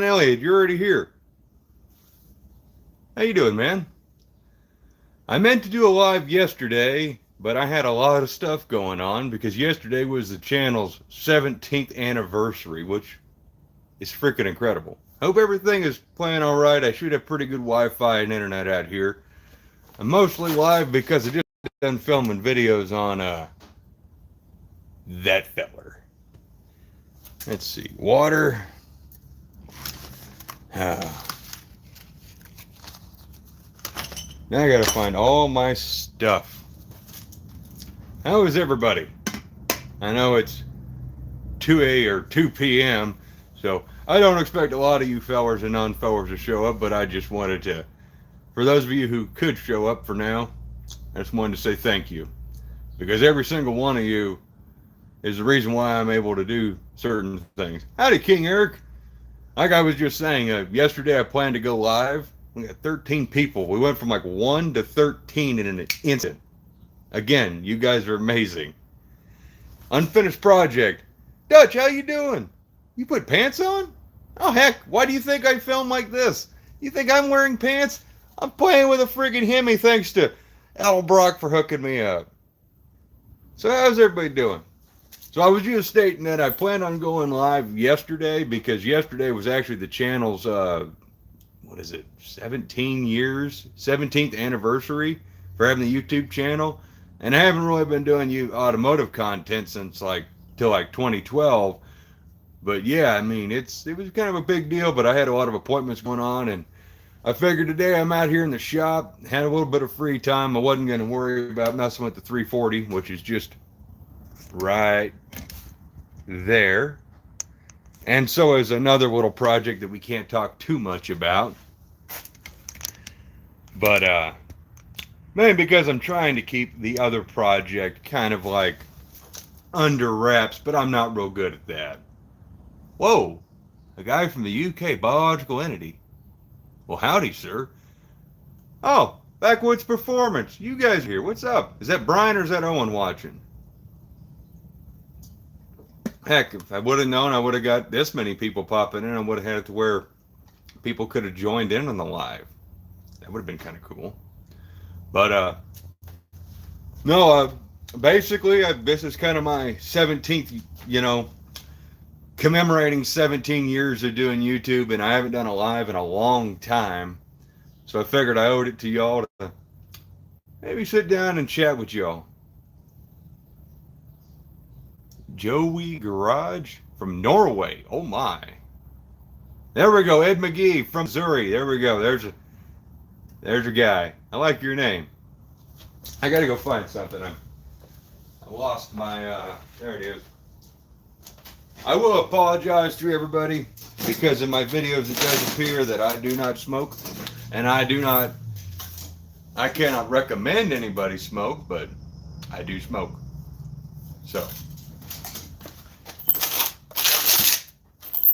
Elliot, you're already here. How you doing, man? I meant to do a live yesterday, but I had a lot of stuff going on because yesterday was the channel's 17th anniversary, which is freaking incredible. Hope everything is playing all right. I should have pretty good Wi-Fi and internet out here. I'm mostly live because I just done filming videos on that feller. Let's see, water. Now I gotta find all my stuff. How is everybody? I know it's 2 p.m. So I don't expect a lot of you fellers and non-fellers to show up, but I just wanted to, for those of you who could show up for now, I just wanted to say thank you. Because every single one of you is the reason why I'm able to do certain things. Howdy, King Eric. Like I was just saying, yesterday I planned to go live. We got 13 people. We went from like 1 to 13 in an instant. Again, you guys are amazing. Unfinished project. Dutch, how you doing? You put pants on? Oh heck, why do you think I film like this? You think I'm wearing pants? I'm playing with a friggin' Hemi thanks to Edelbrock for hooking me up. So how's everybody doing? So I was just stating that I planned on going live yesterday because yesterday was actually the channel's, 17th anniversary for having the YouTube channel. And I haven't really been doing automotive content since till 2012. But yeah, I mean, it was kind of a big deal, but I had a lot of appointments going on, and I figured today I'm out here in the shop, had a little bit of free time. I wasn't going to worry about messing with the 340, which is just right there. And so is another little project that we can't talk too much about. But, man, because I'm trying to keep the other project kind of like under wraps, but I'm not real good at that. Whoa, a guy from the UK, biological entity. Well, howdy, sir. Oh, Backwoods Performance. You guys here. What's up? Is that Brian or is that Owen watching? Heck, if I would have known I would have got this many people popping in, I would have had it to where people could have joined in on the live. That would have been kind of cool. But, no, basically, this is kind of my 17th, commemorating 17 years of doing YouTube, and I haven't done a live in a long time. So I figured I owed it to y'all to maybe sit down and chat with y'all. Joey Garage from Norway. Oh my. There we go. Ed McGee from Missouri. There we go. There's a guy. I like your name. I gotta go find something. I lost my, there it is. I will apologize to everybody because in my videos it does appear that I do not smoke, and I cannot recommend anybody smoke, but I do smoke. So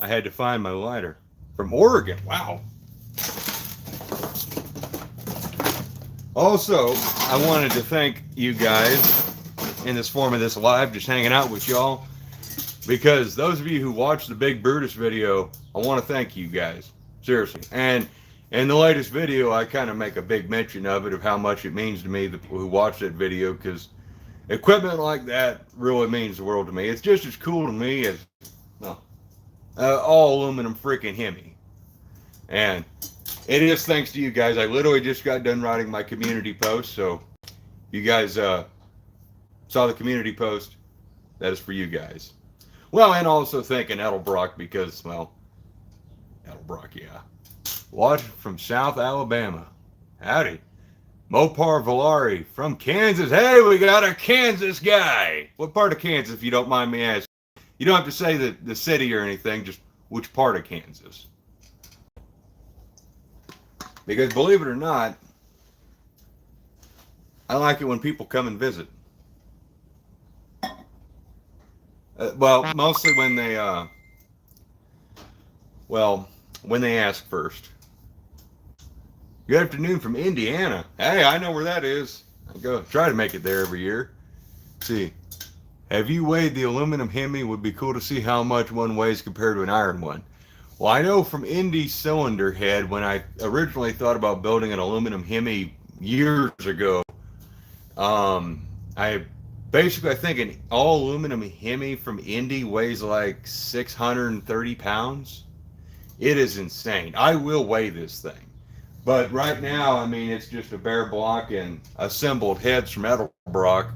I had to find my lighter from Oregon. Wow. Also, I wanted to thank you guys in this form of this live, just hanging out with y'all. Because those of you who watched the Big Brutus video, I want to thank you guys. Seriously. And in the latest video, I kind of make a big mention of it, of how much it means to me, the people who watch that video, because equipment like that really means the world to me. It's just as cool to me as, well, all aluminum freaking Hemi. And it is thanks to you guys. I literally just got done writing my community post, so you guys saw the community post. That is for you guys. Well, and also thanking Edelbrock because, well, Edelbrock, yeah. Watching from South Alabama. Howdy. Mopar Valari from Kansas. Hey, we got a Kansas guy. What part of Kansas, if you don't mind me asking? You don't have to say the city or anything, just which part of Kansas. Because believe it or not, I like it when people come and visit. Well, mostly when they, when they ask first. Good afternoon from Indiana. Hey, I know where that is. I go try to make it there every year. Let's see, have you weighed the aluminum Hemi? Would be cool to see how much one weighs compared to an iron one. Well, I know from Hemi Cylinder Head, when I originally thought about building an aluminum Hemi years ago, I basically, I think an all aluminum Hemi from Indy weighs like 630 pounds. It is insane. I will weigh this thing. But right now, I mean, it's just a bare block and assembled heads from Edelbrock.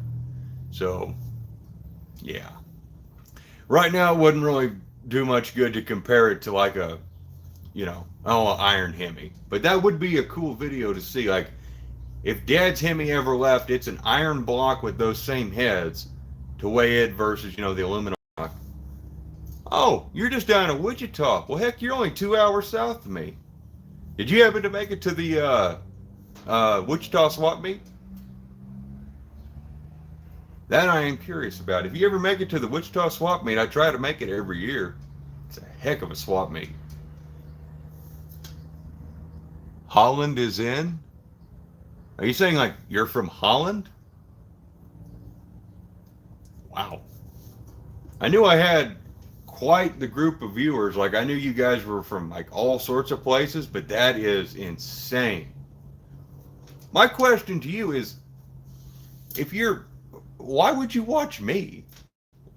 So, yeah. Right now, it wouldn't really do much good to compare it to like a, iron Hemi. But that would be a cool video to see. Like, if Dad's Hemi ever left, it's an iron block with those same heads to weigh it versus, the aluminum block. Oh, you're just down in Wichita. Well, heck, you're only 2 hours south of me. Did you happen to make it to the Wichita swap meet? That I am curious about. If you ever make it to the Wichita swap meet, I try to make it every year. It's a heck of a swap meet. Holland is in? Are you saying like you're from Holland? Wow. I knew I had quite the group of viewers. Like I knew you guys were from like all sorts of places, but that is insane. My question to you is, why would you watch me?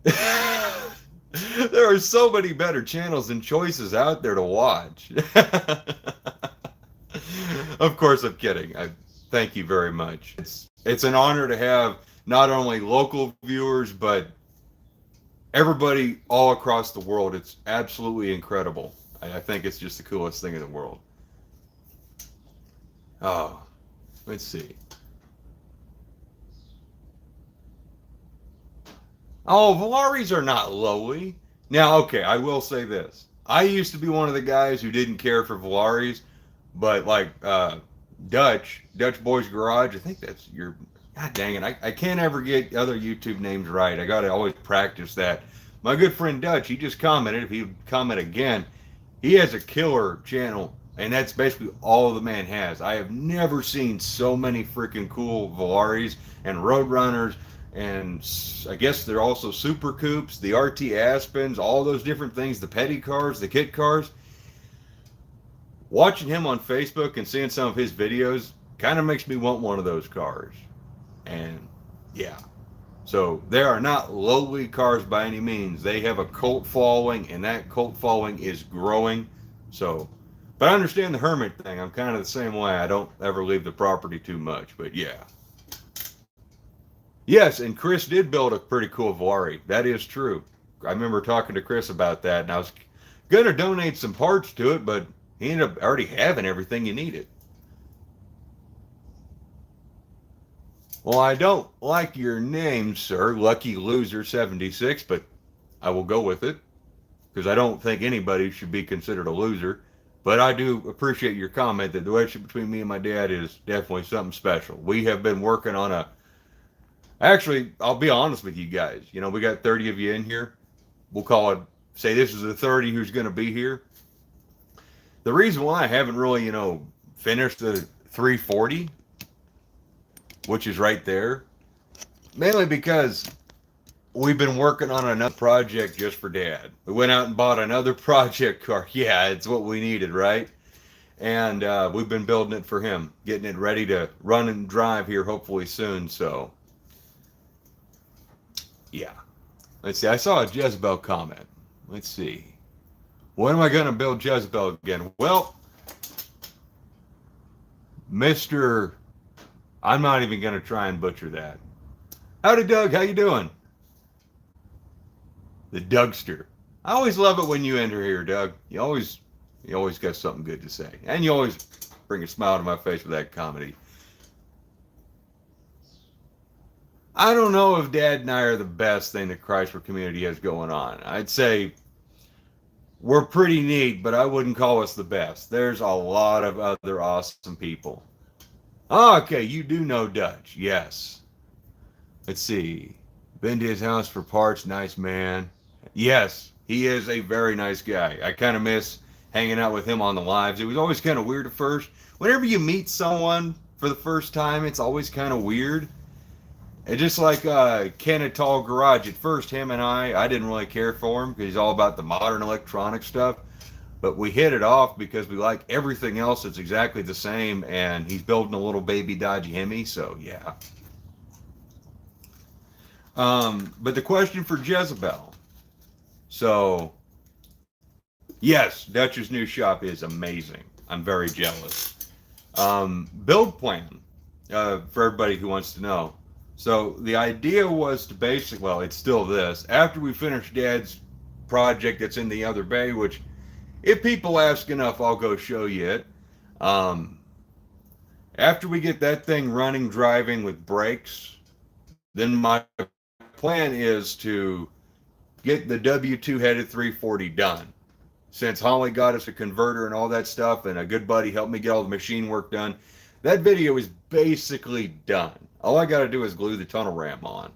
There are so many better channels and choices out there to watch. Of course, I'm kidding. Thank you very much. It's an honor to have not only local viewers, but everybody all across the world. It's absolutely incredible. I think it's just the coolest thing in the world. Oh, let's see. Oh, Valaris are not lowly. Now, okay, I will say this. I used to be one of the guys who didn't care for Valaris, but like Dutch Boys Garage, I think that's your, god dang it, I can't ever get other YouTube names right. I gotta always practice that. My good friend Dutch, he just commented, if he would comment again, he has a killer channel, and that's basically all the man has. I have never seen so many freaking cool Valaris and Roadrunners, and I guess they're also Super Coupes, the RT Aspens, all those different things, the petty cars, the kit cars. Watching him on Facebook and seeing some of his videos kind of makes me want one of those cars. And yeah, so they are not lowly cars by any means. They have a cult following, and that cult following is growing. So, but I understand the hermit thing. I'm kind of the same way. I don't ever leave the property too much, but yeah. Yes, and Chris did build a pretty cool Valari. That is true. I remember talking to Chris about that, and I was going to donate some parts to it, but he ended up already having everything you needed. Well, I don't like your name, sir, Lucky Loser 76, but I will go with it because I don't think anybody should be considered a loser. But I do appreciate your comment that the relationship between me and my dad is definitely something special. We have been working on actually, I'll be honest with you guys. We got 30 of you in here. We'll call it, say this is the 30 who's going to be here. The reason why I haven't really, finished the 340, which is right there, mainly because we've been working on another project just for Dad. We went out and bought another project car. Yeah, it's what we needed, right? And we've been building it for him, getting it ready to run and drive here hopefully soon. So, yeah. Let's see. I saw a Jezebel comment. Let's see. When am I going to build Jezebel again? Well, Mr. I'm not even going to try and butcher that. Howdy, Doug. How you doing? The Dougster. I always love it when you enter here, Doug. You always got something good to say. And you always bring a smile to my face with that comedy. I don't know if Dad and I are the best thing the Chrysler community has going on. I'd say we're pretty neat, but I wouldn't call us the best. There's a lot of other awesome people. Oh, okay, you do know Dutch. Yes. Let's see. Been to his house for parts. Nice man. Yes, he is a very nice guy. I kind of miss hanging out with him on the lives. It was always kind of weird at first. Whenever you meet someone for the first time, it's always kind of weird. And just like Kennetal Garage, at first him and I didn't really care for him because he's all about the modern electronic stuff. but we hit it off because we like everything else that's exactly the same, and he's building a little baby Dodge Hemi, so yeah. But the question for Jezebel. So, yes, Dutch's new shop is amazing. I'm very jealous. Build plan, for everybody who wants to know. So the idea was to basically, well, it's still this. After we finish Dad's project that's in the other bay, which if people ask enough, I'll go show you it. After we get that thing running, driving with brakes, then my plan is to get the W2 headed 340 done. Since Holly got us a converter and all that stuff, and a good buddy helped me get all the machine work done, that video is basically done. All I got to do is glue the tunnel ramp on.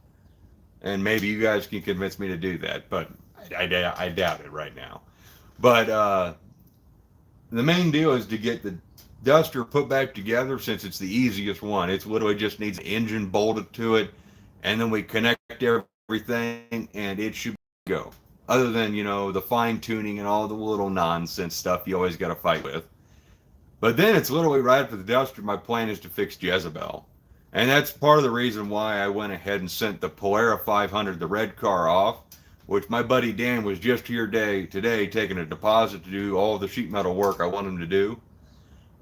And maybe you guys can convince me to do that, but I doubt it right now. But the main deal is to get the Duster put back together, since it's the easiest one. It's literally just needs an engine bolted to it, and then we connect everything, and it should go. Other than, you know, the fine tuning and all the little nonsense stuff you always got to fight with. But then it's literally right after the Duster, my plan is to fix Jezebel. And that's part of the reason why I went ahead and sent the Polara 500, the red car, off, which my buddy Dan was just here today taking a deposit to do all the sheet metal work I want him to do.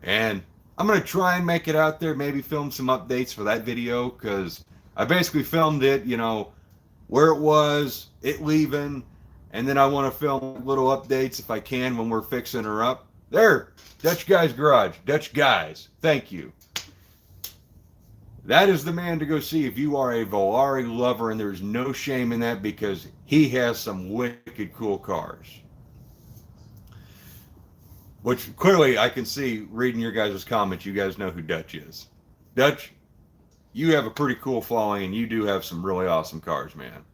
And I'm going to try and make it out there, maybe film some updates for that video, because I basically filmed it, you know, where it was, it leaving, and then I want to film little updates if I can when we're fixing her up. There, Dutch Guy's Garage. Dutch Guys, thank you. That is the man to go see if you are a Volare lover, and there's no shame in that because he has some wicked cool cars. Which clearly I can see reading your guys' comments, you guys know who Dutch is. Dutch, you have a pretty cool following, and you do have some really awesome cars, man.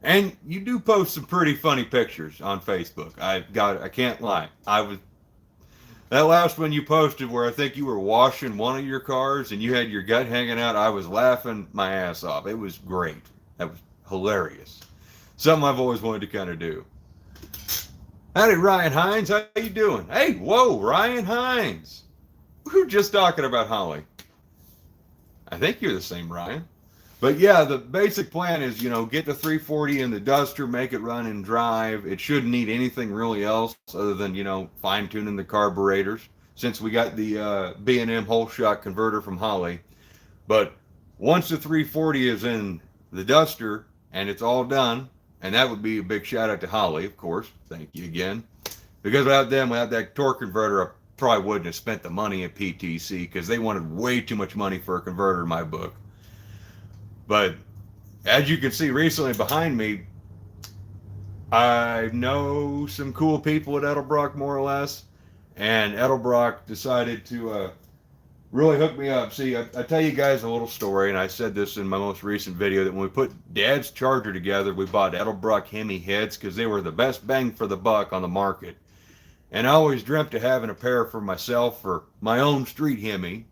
And you do post some pretty funny pictures on Facebook. I can't lie. That last one you posted where I think you were washing one of your cars and you had your gut hanging out, I was laughing my ass off. It was great. That was hilarious. Something I've always wanted to kind of do. Howdy, Ryan Hines. How you doing? Hey, whoa, Ryan Hines. We were just talking about Holly. I think you're the same Ryan. But yeah, the basic plan is, you know, get the 340 in the Duster, make it run and drive. It shouldn't need anything really else other than, you know, fine tuning the carburetors, since we got the B&M whole shot converter from Holly. But once the 340 is in the Duster and it's all done, and that would be a big shout out to Holly, of course. Thank you again. Because without them, without that torque converter, I probably wouldn't have spent the money at PTC, because they wanted way too much money for a converter in my book. But as you can see recently behind me, I know some cool people at Edelbrock, more or less, and Edelbrock decided to really hook me up. See, I tell you guys a little story, and I said this in my most recent video, that when we put Dad's Charger together, we bought Edelbrock Hemi heads because they were the best bang for the buck on the market. And I always dreamt of having a pair for myself for my own street Hemi.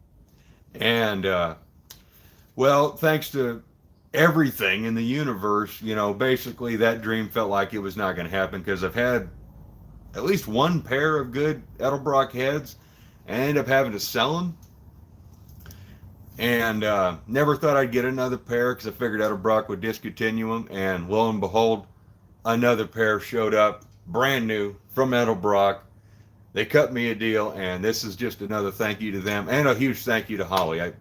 And well, thanks to everything in the universe, you know, basically that dream felt like it was not going to happen, because I've had at least one pair of good Edelbrock heads and I ended up having to sell them. And never thought I'd get another pair, because I figured Edelbrock would discontinue them. And lo and behold, another pair showed up, brand new, from Edelbrock. They cut me a deal, and this is just another thank you to them, and a huge thank you to Holly.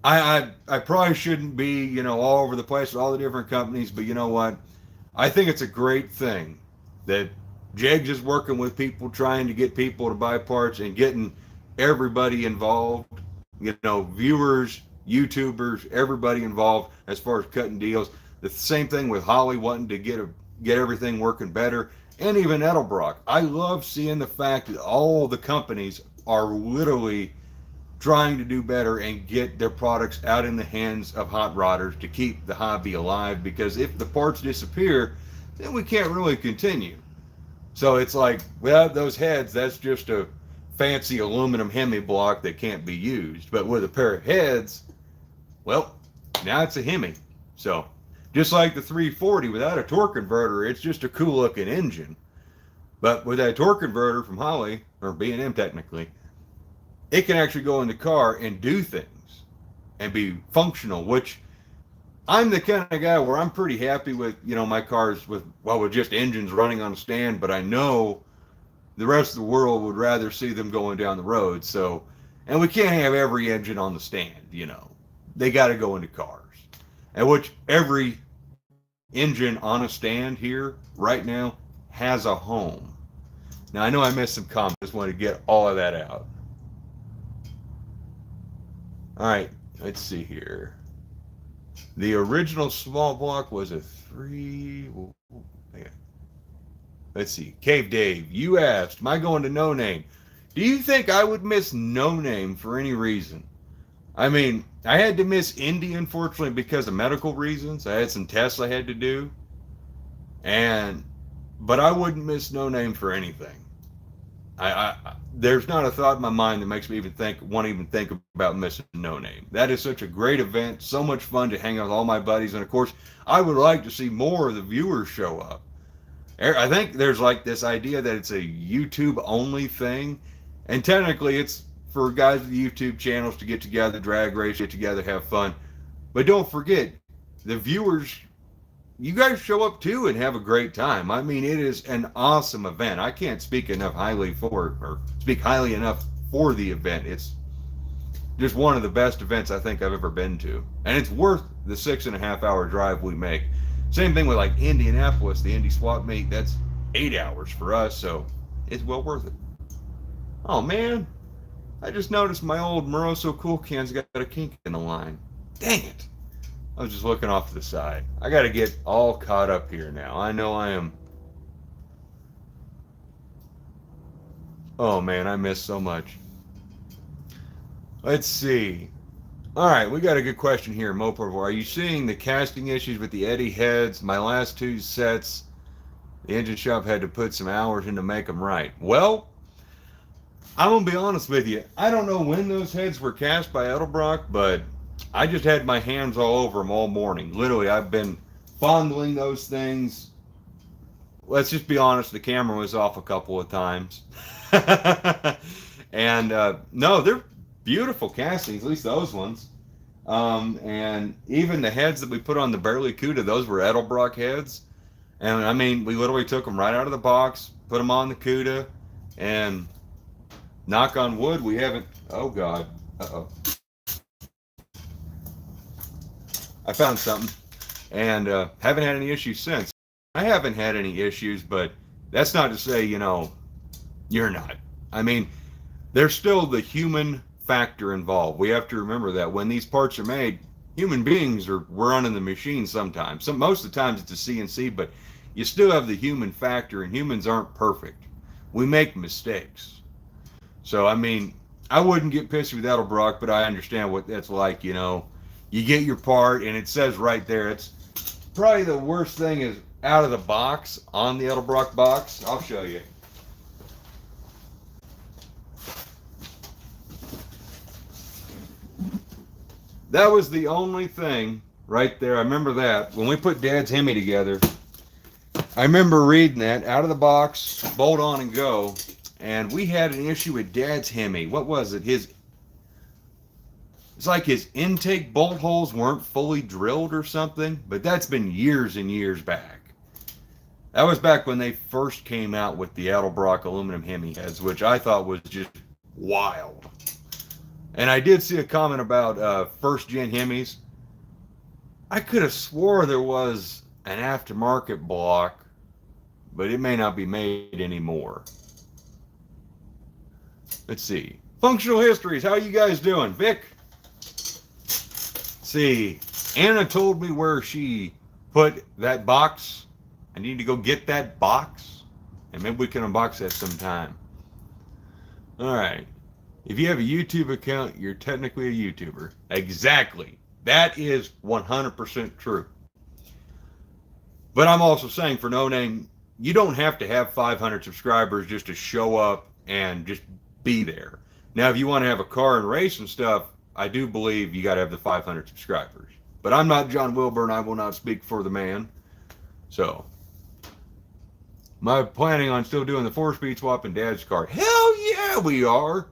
I probably shouldn't be, you know, all over the place with all the different companies, but you know what? I think it's a great thing that Jegs is working with people, trying to get people to buy parts and getting everybody involved, you know, viewers, YouTubers, everybody involved as far as cutting deals. The same thing with Holly wanting to get everything working better, and even Edelbrock. I love seeing the fact that all the companies are literally trying to do better and get their products out in the hands of hot rodders to keep the hobby alive, because if the parts disappear, then we can't really continue. So it's like, without those heads, that's just a fancy aluminum Hemi block that can't be used. But with a pair of heads, well, now it's a Hemi. So just like the 340, without a torque converter, it's just a cool looking engine. But with that torque converter from Holley, or B&M technically, it can actually go in the car and do things and be functional, which I'm the kind of guy where I'm pretty happy with, my cars with just engines running on a stand, but I know the rest of the world would rather see them going down the road. So, and we can't have every engine on the stand. They got to go into cars. And which every engine on a stand here right now has a home. Now, I know I missed some comments. Just wanted to get all of that out. All right, let's see here. The original small block was a 3. Let's see. Cave Dave, you asked, am I going to No Name? Do you think I would miss No Name for any reason? I mean, I had to miss Indy, unfortunately, because of medical reasons. I had some tests I had to do. But I wouldn't miss No Name for anything. There's not a thought in my mind that makes me want to think about missing No Name. That is such a great event, so much fun to hang out with all my buddies, and of course, I would like to see more of the viewers show up. I think there's like this idea that it's a YouTube only thing, and technically it's for guys with YouTube channels to get together, drag race, get together, have fun. But don't forget, the viewers, you guys show up too and have a great time. I mean, it is an awesome event. I can't speak highly enough for the event. It's just one of the best events I think I've ever been to. And it's worth the 6.5 hour drive we make. Same thing with like Indianapolis, the Indy swap meet, that's 8 hours for us, so it's well worth it. Oh man, I just noticed my old Moroso Cool Cans got a kink in the line. Dang it. I was just looking off to the side. I got to get all caught up here now. I know I am. Oh man, I missed so much. Let's see. All right, we got a good question here, Mopo. Are you seeing the casting issues with the Eddie heads? My last 2 sets, the engine shop had to put some hours in to make them right. Well, I'm going to be honest with you. I don't know when those heads were cast by Edelbrock, but I just had my hands all over them all morning. Literally, I've been fondling those things. Let's just be honest, the camera was off a couple of times. And no, they're beautiful castings, at least those ones. And even the heads that we put on the Barely Cuda, those were Edelbrock heads. And I mean, we literally took them right out of the box, put them on the Cuda, and knock on wood, we haven't, oh God, uh-oh. I found something, and haven't had any issues since. I haven't had any issues, but that's not to say, you're not. I mean, there's still the human factor involved. We have to remember that when these parts are made, human beings we're running the machine sometimes. Most of the times it's a CNC, but you still have the human factor, and humans aren't perfect. We make mistakes. So, I mean, I wouldn't get pissed with Edelbrock, but I understand what that's like, You get your part, and it says right there, it's probably the worst thing is out of the box, on the Edelbrock box. I'll show you. That was the only thing right there. I remember that. When we put Dad's Hemi together, I remember reading that, out of the box, bolt on and go, and we had an issue with Dad's Hemi. What was it? It's like his intake bolt holes weren't fully drilled or something, but that's been years and years back. That was back when they first came out with the Edelbrock aluminum Hemi heads, which I thought was just wild. And I did see a comment about first-gen Hemis. I could have swore there was an aftermarket block, but it may not be made anymore. Let's see. Functional histories, how you guys doing? Vic? See, Anna told me where she put that box. I need to go get that box, and maybe we can unbox that sometime. All right. If you have a YouTube account, you're technically a YouTuber. Exactly. That is 100% true. But I'm also saying, for No Name, you don't have to have 500 subscribers just to show up and just be there. Now, if you want to have a car and race and stuff, I do believe you got to have the 500 subscribers. But I'm not John Wilbur, and I will not speak for the man. So, Am I planning on still doing the 4-speed swap in Dad's car? Hell yeah, we are.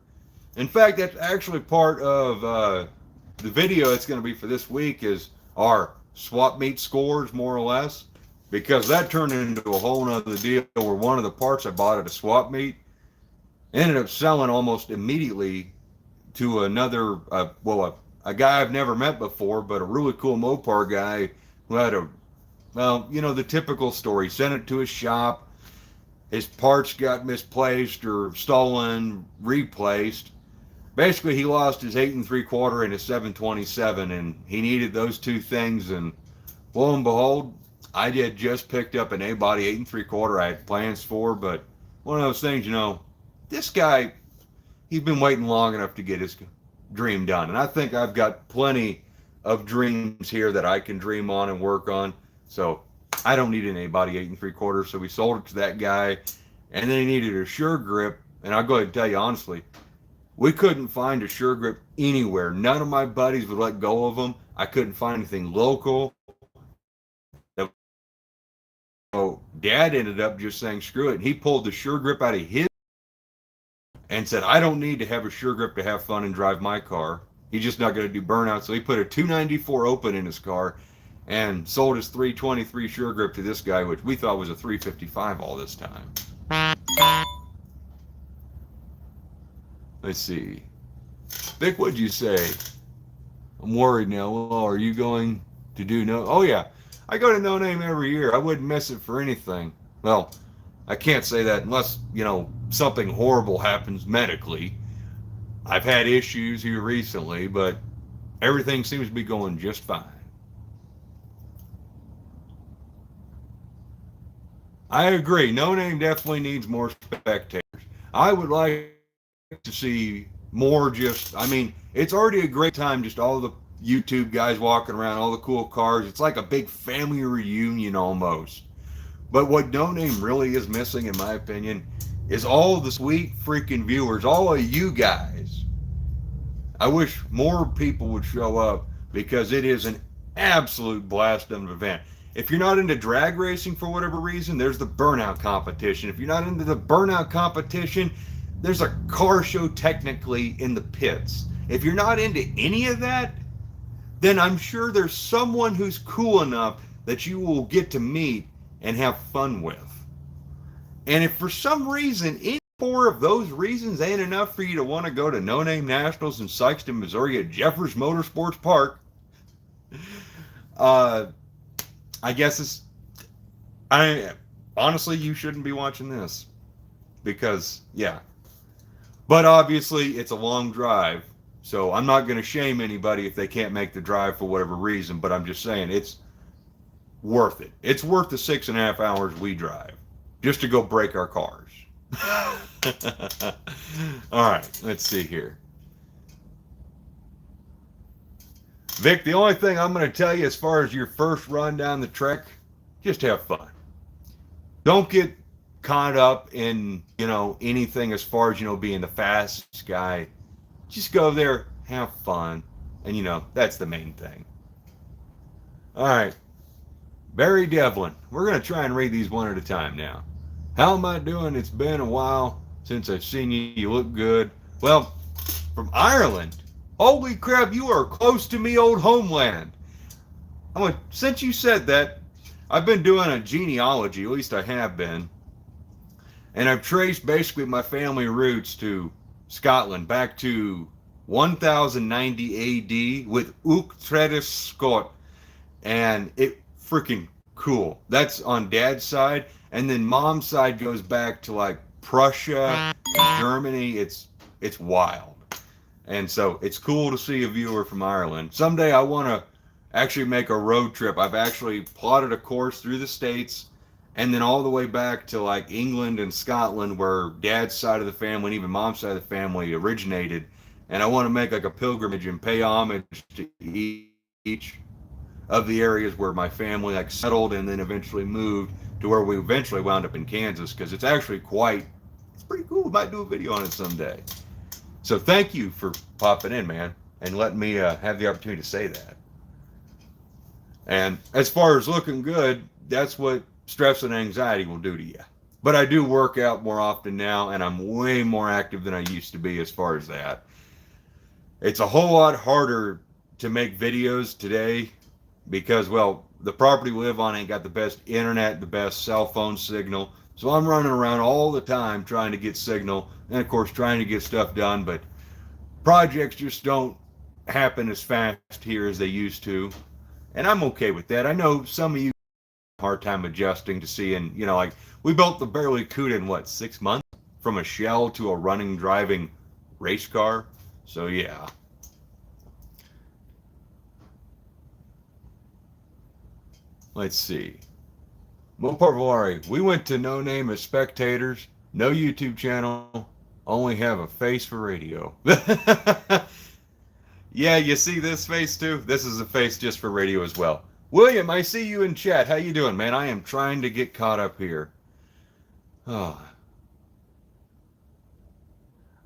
In fact, that's actually part of the video that's going to be for this week is our swap meet scores, more or less, because that turned into a whole nother deal where one of the parts I bought at a swap meet ended up selling almost immediately to another, a guy I've never met before, but a really cool Mopar guy who had the typical story. Sent it to his shop. His parts got misplaced or stolen, replaced. Basically, he lost his 8 3/4 and his 727, and he needed those two things. And lo and behold, I had just picked up an A-body 8 3/4 I had plans for, but one of those things, this guy, he's been waiting long enough to get his dream done. And I think I've got plenty of dreams here that I can dream on and work on. So I don't need an A-body 8 3/4. So we sold it to that guy, and then he needed a sure grip. And I'll go ahead and tell you honestly, we couldn't find a sure grip anywhere. None of my buddies would let go of them. I couldn't find anything local. So Dad ended up just saying, screw it. And he pulled the sure grip out of his and said, I don't need to have a sure grip to have fun and drive my car. He's just not going to do burnout. So he put a 294 open in his car and sold his 323 sure grip to this guy, which we thought was a 355 all this time. Let's see. Vic, what'd you say? I'm worried now. Well, are you going to do no? Oh, yeah. I go to No Name every year. I wouldn't miss it for anything. Well, I can't say that unless, something horrible happens medically. I've had issues here recently, but everything seems to be going just fine. I agree. No Name definitely needs more spectators. I would like to see more it's already a great time, just all the YouTube guys walking around, all the cool cars. It's like a big family reunion almost. But what No Name really is missing, in my opinion, is all the sweet freaking viewers, all of you guys. I wish more people would show up because it is an absolute blast of an event. If you're not into drag racing for whatever reason, there's the burnout competition. If you're not into the burnout competition, there's a car show technically in the pits. If you're not into any of that, then I'm sure there's someone who's cool enough that you will get to meet and have fun with. And if for some reason, any 4 of those reasons ain't enough for you to want to go to No Name Nationals in Sykeston, Missouri at Jeffers Motorsports Park, I guess honestly, you shouldn't be watching this because, yeah. But obviously, it's a long drive, so I'm not going to shame anybody if they can't make the drive for whatever reason, but I'm just saying it's worth it. It's worth the 6.5 hours we drive just to go break our cars. All right, let's see here. Vic, the only thing I'm going to tell you as far as your first run down the trek, just have fun. Don't get caught up in, anything as far as, being the fastest guy. Just go there, have fun, and, that's the main thing. All right. Barry Devlin. We're going to try and read these one at a time now. How am I doing? It's been a while since I've seen you. You look good. Well, from Ireland. Holy crap, you are close to me, old homeland. Since you said that, I've been doing a genealogy, at least I have been, and I've traced basically my family roots to Scotland, back to 1090 AD with Uchtredis Scott, and it freaking cool. That's on Dad's side, and then Mom's side goes back to like Prussia, Germany. It's wild. And so it's cool to see a viewer from Ireland. Someday I want to actually make a road trip. I've actually plotted a course through the States and then all the way back to like England and Scotland where Dad's side of the family and even Mom's side of the family originated. And I want to make like a pilgrimage and pay homage to each of the areas where my family like settled and then eventually moved to where we eventually wound up in Kansas, because it's actually it's pretty cool. We might do a video on it someday. So thank you for popping in, man, and letting me have the opportunity to say that. And as far as looking good, that's what stress and anxiety will do to you. But I do work out more often now, and I'm way more active than I used to be as far as that. It's a whole lot harder to make videos today because, well, the property we live on ain't got the best internet, the best cell phone signal. So I'm running around all the time trying to get signal and, of course, trying to get stuff done. But projects just don't happen as fast here as they used to. And I'm okay with that. I know some of you have a hard time adjusting to seeing, like we built the Barracuda in what, 6 months? From a shell to a running, driving race car. So, yeah. Let's see. Mopar Valari, we went to no name as spectators, no YouTube channel, only have a face for radio. Yeah, you see this face too? This is a face just for radio as well. William, I see you in chat. How you doing, man? I am trying to get caught up here. Oh.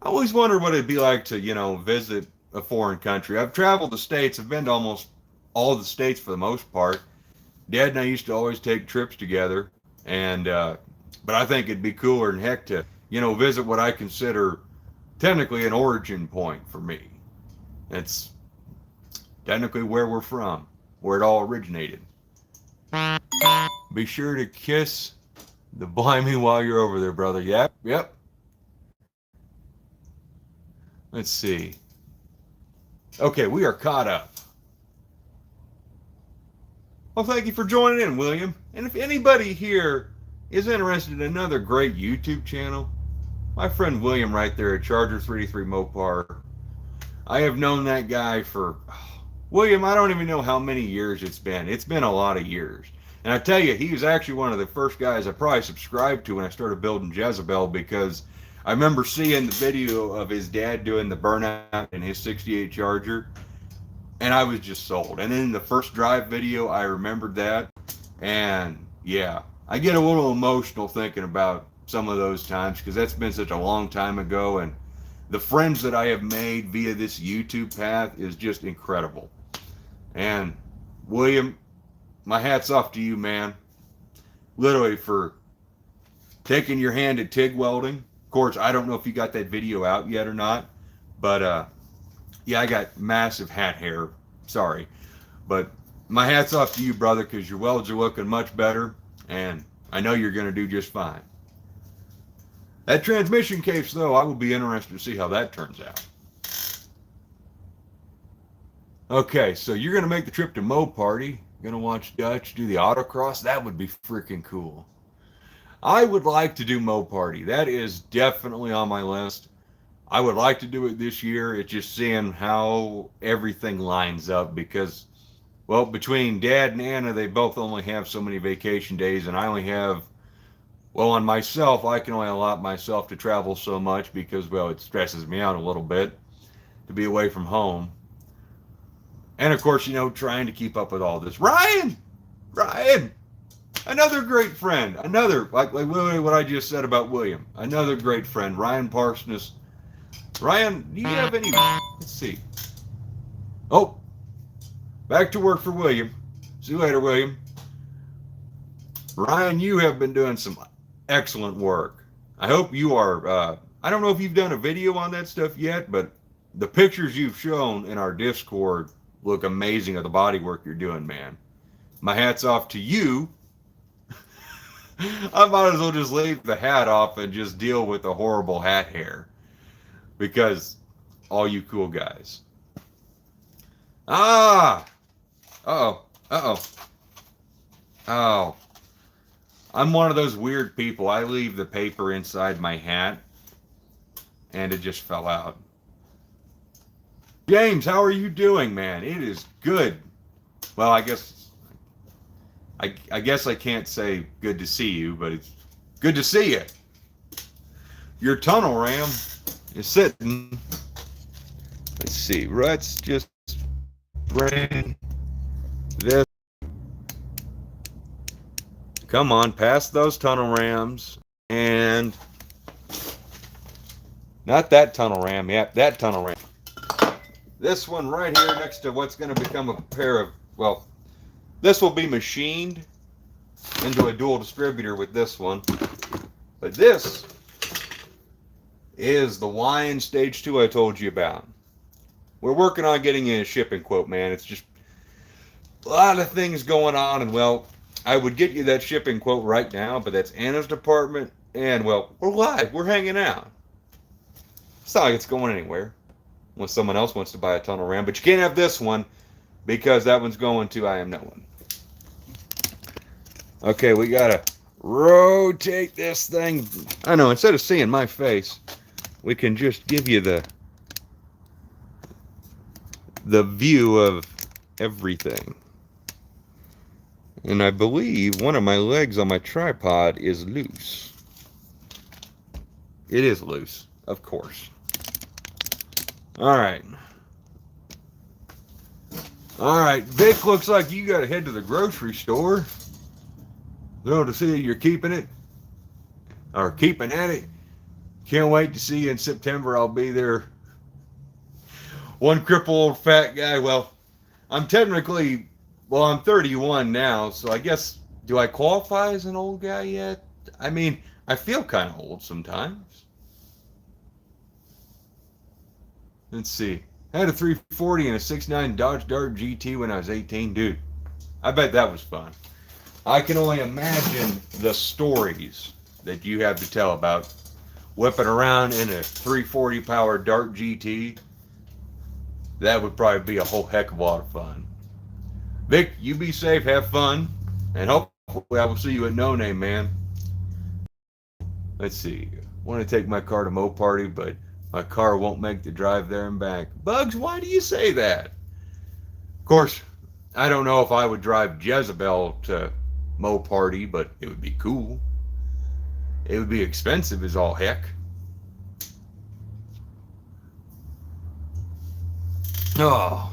I always wonder what it'd be like to, visit a foreign country. I've traveled the states. I've been to almost all the states for the most part. Dad and I used to always take trips together, and but I think it'd be cooler than heck to, visit what I consider technically an origin point for me. It's technically where we're from, where it all originated. Be sure to kiss the blimey while you're over there, brother. Yep. Let's see. Okay, we are caught up. Well, thank you for joining in, William. And if anybody here is interested in another great YouTube channel, my friend William right there at Charger 383 Mopar, I have known that guy for, William, I don't even know how many years it's been. It's been a lot of years. And I tell you, he was actually one of the first guys I probably subscribed to when I started building Jezebel, because I remember seeing the video of his dad doing the burnout in his 68 Charger, and I was just sold. And then the first drive video, I remembered that. And yeah, I get a little emotional thinking about some of those times because that's been such a long time ago. And the friends that I have made via this YouTube path is just incredible. And William, my hat's off to you, man. Literally for taking your hand at TIG welding. Of course, I don't know if you got that video out yet or not, but yeah, I got massive hat hair. Sorry. But my hat's off to you, brother, because your welds are looking much better, and I know you're going to do just fine. That transmission case, though, I will be interested to see how that turns out. Okay, so you're going to make the trip to Mo Party. Going to watch Dutch do the autocross. That would be freaking cool. I would like to do Mo Party. That is definitely on my list. I would like to do it this year. It's just seeing how everything lines up because, well, between Dad and Anna, they both only have so many vacation days, and I only have, well, on myself, I can only allot myself to travel so much because, well, it stresses me out a little bit to be away from home. And, of course, trying to keep up with all this. Ryan! Another great friend. Another, like literally what I just said about William. Another great friend, Ryan Parsons. Ryan, do you have any... Let's see. Oh, back to work for William. See you later, William. Ryan, you have been doing some excellent work. I hope you are... I don't know if you've done a video on that stuff yet, but the pictures you've shown in our Discord look amazing of the body work you're doing, man. My hat's off to you. I might as well just leave the hat off and just deal with the horrible hat hair. Because all you cool guys. Oh. I'm one of those weird people. I leave the paper inside my hat and it just fell out. James, how are you doing, man? It is good. Well, I guess I can't say good to see you, but it's good to see you. Your tunnel ram is sitting. Let's see. Let's just bring this. Come on, past those tunnel rams. And not that tunnel ram. Yep, that tunnel ram. This one right here next to what's going to become a pair of, well, this will be machined into a dual distributor with this one. But this is the Lion Stage 2 I told you about. We're working on getting you a shipping quote, man. It's just a lot of things going on, and well, I would get you that shipping quote right now, but that's Anna's department, and well, we're live, we're hanging out. It's not like it's going anywhere unless someone else wants to buy a tunnel ram, but you can't have this one because that one's going to I Am No One. Okay, we gotta rotate this thing. I know, instead of seeing my face, we can just give you the view of everything. And I believe one of my legs on my tripod is loose. It is loose, of course. Alright. Alright, Vic, looks like you gotta head to the grocery store. Thrilled to see you're keeping it. Or keeping at it. Can't wait to see you in September. I'll be there. One crippled old fat guy. Well, I'm 31 now, so I guess, do I qualify as an old guy yet? I mean, I feel kind of old sometimes. Let's see. I had a 340 and a 6.9 Dodge Dart GT when I was 18. Dude, I bet that was fun. I can only imagine the stories that you have to tell about whipping around in a 340 powered Dart GT. That would probably be a whole heck of a lot of fun. Vic, you be safe, have fun, and hopefully I will see you at No Name, man. Let's see. I want to take my car to Mo Party, but my car won't make the drive there and back. Bugs, why do you say that? Of course, I don't know if I would drive Jezebel to Mo Party, but it would be cool. It would be expensive as all heck. Oh.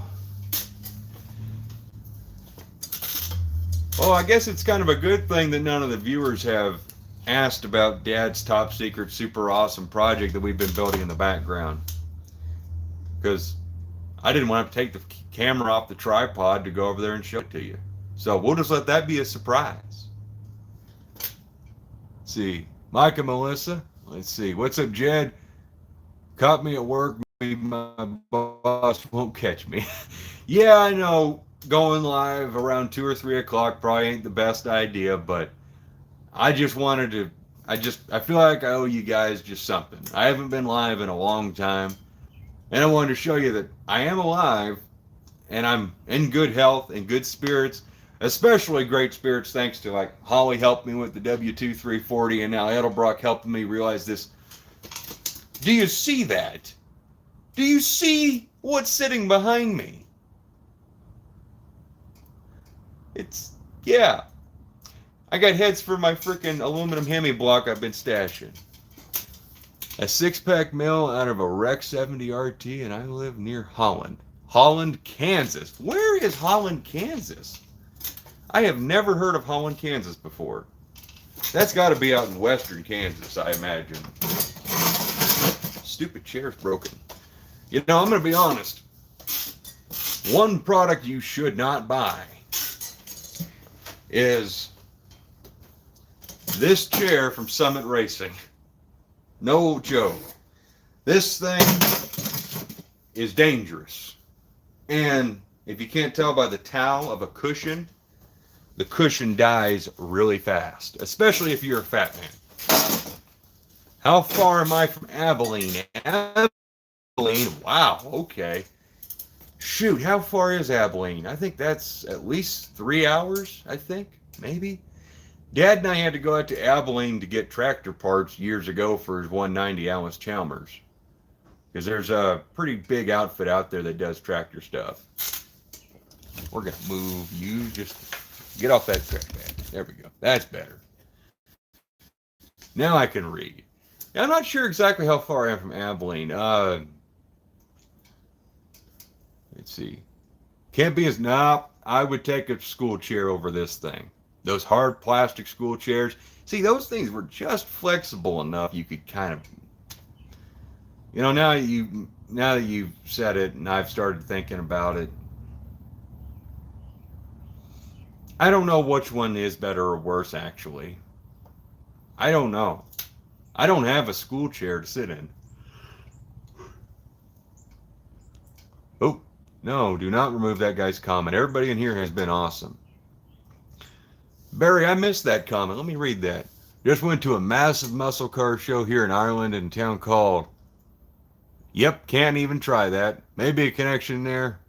Well, I guess it's kind of a good thing that none of the viewers have asked about Dad's top secret, super awesome project that we've been building in the background. Because I didn't want to take the camera off the tripod to go over there and show it to you. So we'll just let that be a surprise. Let's see. Mike and Melissa. Let's see. What's up, Jed? Caught me at work. Maybe my boss won't catch me. Yeah, I know. Going live around 2 or 3 o'clock probably ain't the best idea, but I just wanted to, I feel like I owe you guys just something. I haven't been live in a long time, and I wanted to show you that I am alive, and I'm in good health and good spirits, especially great spirits thanks to, like, Holly helped me with the W2 340, and now Edelbrock helping me realize this. Do you see that? Do you see what's sitting behind me? It's, yeah. I got heads for my freaking aluminum Hemi block I've been stashing. A 6-pack mill out of a Rec 70 RT, and I live near Holland. Holland, Kansas. Where is Holland, Kansas? I have never heard of Holland, Kansas before. That's got to be out in western Kansas, I imagine. Stupid chair's broken. You know, I'm going to be honest. One product you should not buy is this chair from Summit Racing. No joke. This thing is dangerous. And if you can't tell by the towel of a cushion, the cushion dies really fast, especially if you're a fat man. How far am I from Abilene? Abilene, wow, okay. Shoot, how far is Abilene? I think that's at least 3 hours, I think, maybe. Dad and I had to go out to Abilene to get tractor parts years ago for his 190 Alice Chalmers. Because there's a pretty big outfit out there that does tractor stuff. We're going to move you, just get off that trackpad. There we go. That's better. Now I can read. Now, I'm not sure exactly how far I am from Abilene. Let's see. Can't be as, nah, I would take a school chair over this thing. Those hard plastic school chairs. See, those things were just flexible enough you could kind of, you know, now that you've said it and I've started thinking about it, I don't know which one is better or worse, actually. I don't know. I don't have a school chair to sit in. Oh, no, do not remove that guy's comment. Everybody in here has been awesome. Barry, I missed that comment. Let me read that. Just went to a massive muscle car show here in Ireland in a town called... Yep, can't even try that. Maybe a connection there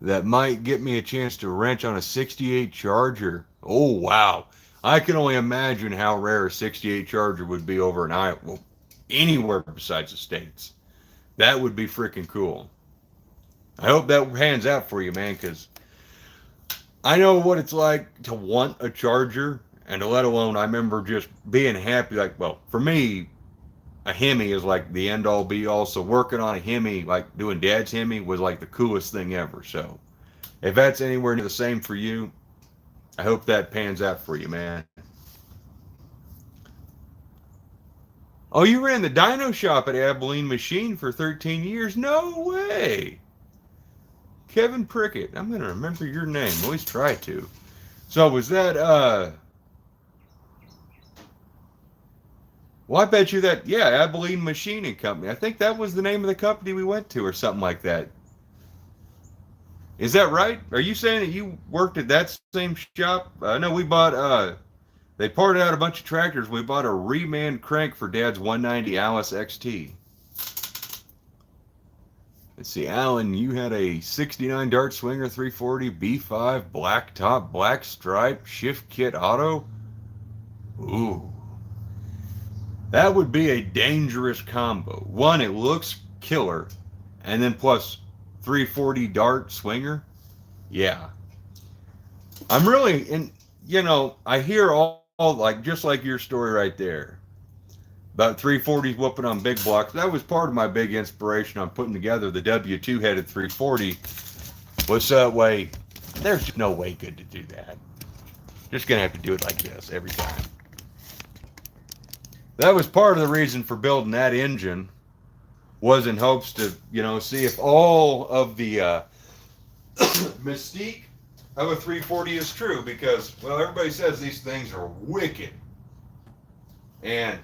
that might get me a chance to wrench on a 68 Charger. Oh, wow. I can only imagine how rare a 68 Charger would be over in Iowa. Well, anywhere besides the States. That would be freaking cool. I hope that pans out for you, man, because I know what it's like to want a Charger, and let alone I remember just being happy. Like, well, for me, a Hemi is like the end all be all. So working on a Hemi, like doing Dad's Hemi, was like the coolest thing ever. So if that's anywhere near the same for you, I hope that pans out for you, man. Oh, you ran the dyno shop at Abilene Machine for 13 years? No way. Kevin Prickett. I'm going to remember your name. Always try to. So was that, well, I bet you that, yeah, Abilene Machining Company. I think that was the name of the company we went to or something like that. Is that right? Are you saying that you worked at that same shop? No, we bought, they parted out a bunch of tractors. We bought a reman crank for Dad's 190 Alice XT. Let's see, Alan, you had a 69 Dart Swinger 340 B5 black top, black stripe, shift kit auto. Ooh. That would be a dangerous combo. One, it looks killer, and then plus 340 Dart Swinger. Yeah. I'm really, and you know, I hear all like, just like your story right there, about 340s whooping on big blocks. That was part of my big inspiration on putting together the W2 headed 340. Was that way, there's no way good to do that. Just gonna have to do it like this every time. That was part of the reason for building that engine, was in hopes to, you know, see if all of the mystique of a 340 is true, because, well, everybody says these things are wicked. And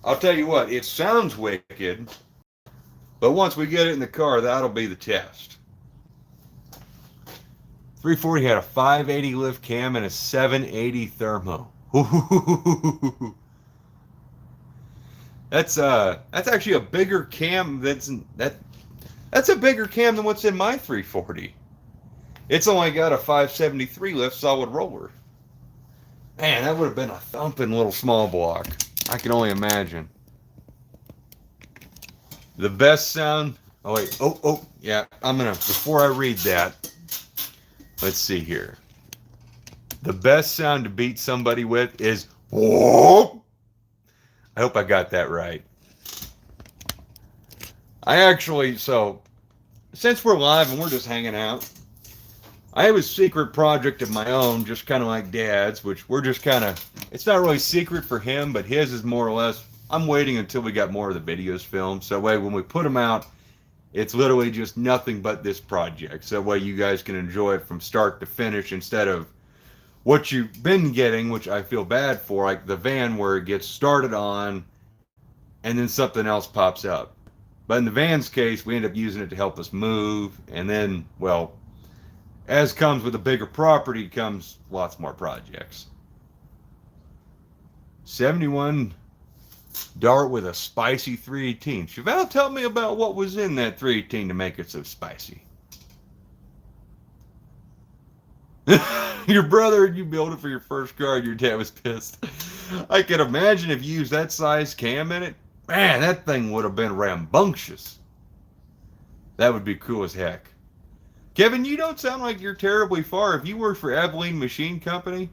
I'll tell you what, it sounds wicked, but once we get it in the car, that'll be the test. 340 had a 580 lift cam and a 780 thermo. That's actually a bigger cam. That's a bigger cam than what's in my 340. It's only got a 573 lift solid roller. Man, that would have been a thumping little small block. I can only imagine. The best sound. Oh wait. Oh yeah. Before I read that, let's see here. The best sound to beat somebody with is whoop. I hope I got that right. So since we're live and we're just hanging out, I have a secret project of my own, just kind of like Dad's, which we're just kind of, it's not really secret for him, but his is more or less, I'm waiting until we got more of the videos filmed. So that way when we put them out, it's literally just nothing but this project. So that way you guys can enjoy it from start to finish instead of what you've been getting, which I feel bad for, like the van where it gets started on and then something else pops up. But in the van's case, we end up using it to help us move. And then, well, as comes with a bigger property comes lots more projects. 71 Dart with a spicy 318. Chevelle, tell me about what was in that 318 to make it so spicy. Your brother and you built it for your first car and your dad was pissed. I can imagine if you used that size cam in it. Man, that thing would have been rambunctious. That would be cool as heck. Kevin, you don't sound like you're terribly far. If you work for Abilene Machine Company,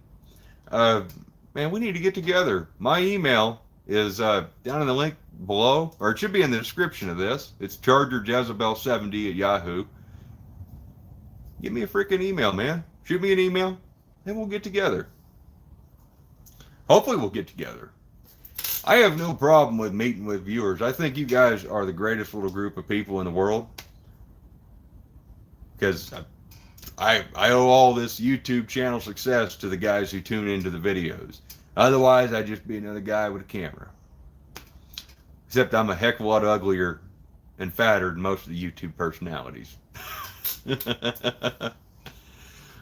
man, we need to get together. My email is down in the link below, or it should be in the description of this. It's ChargerJezebel70 at Yahoo. Give me a freaking email, man. Shoot me an email, and we'll get together. Hopefully we'll get together. I have no problem with meeting with viewers. I think you guys are the greatest little group of people in the world. Because I owe all this YouTube channel success to the guys who tune into the videos. Otherwise, I'd just be another guy with a camera. Except I'm a heck of a lot uglier and fatter than most of the YouTube personalities.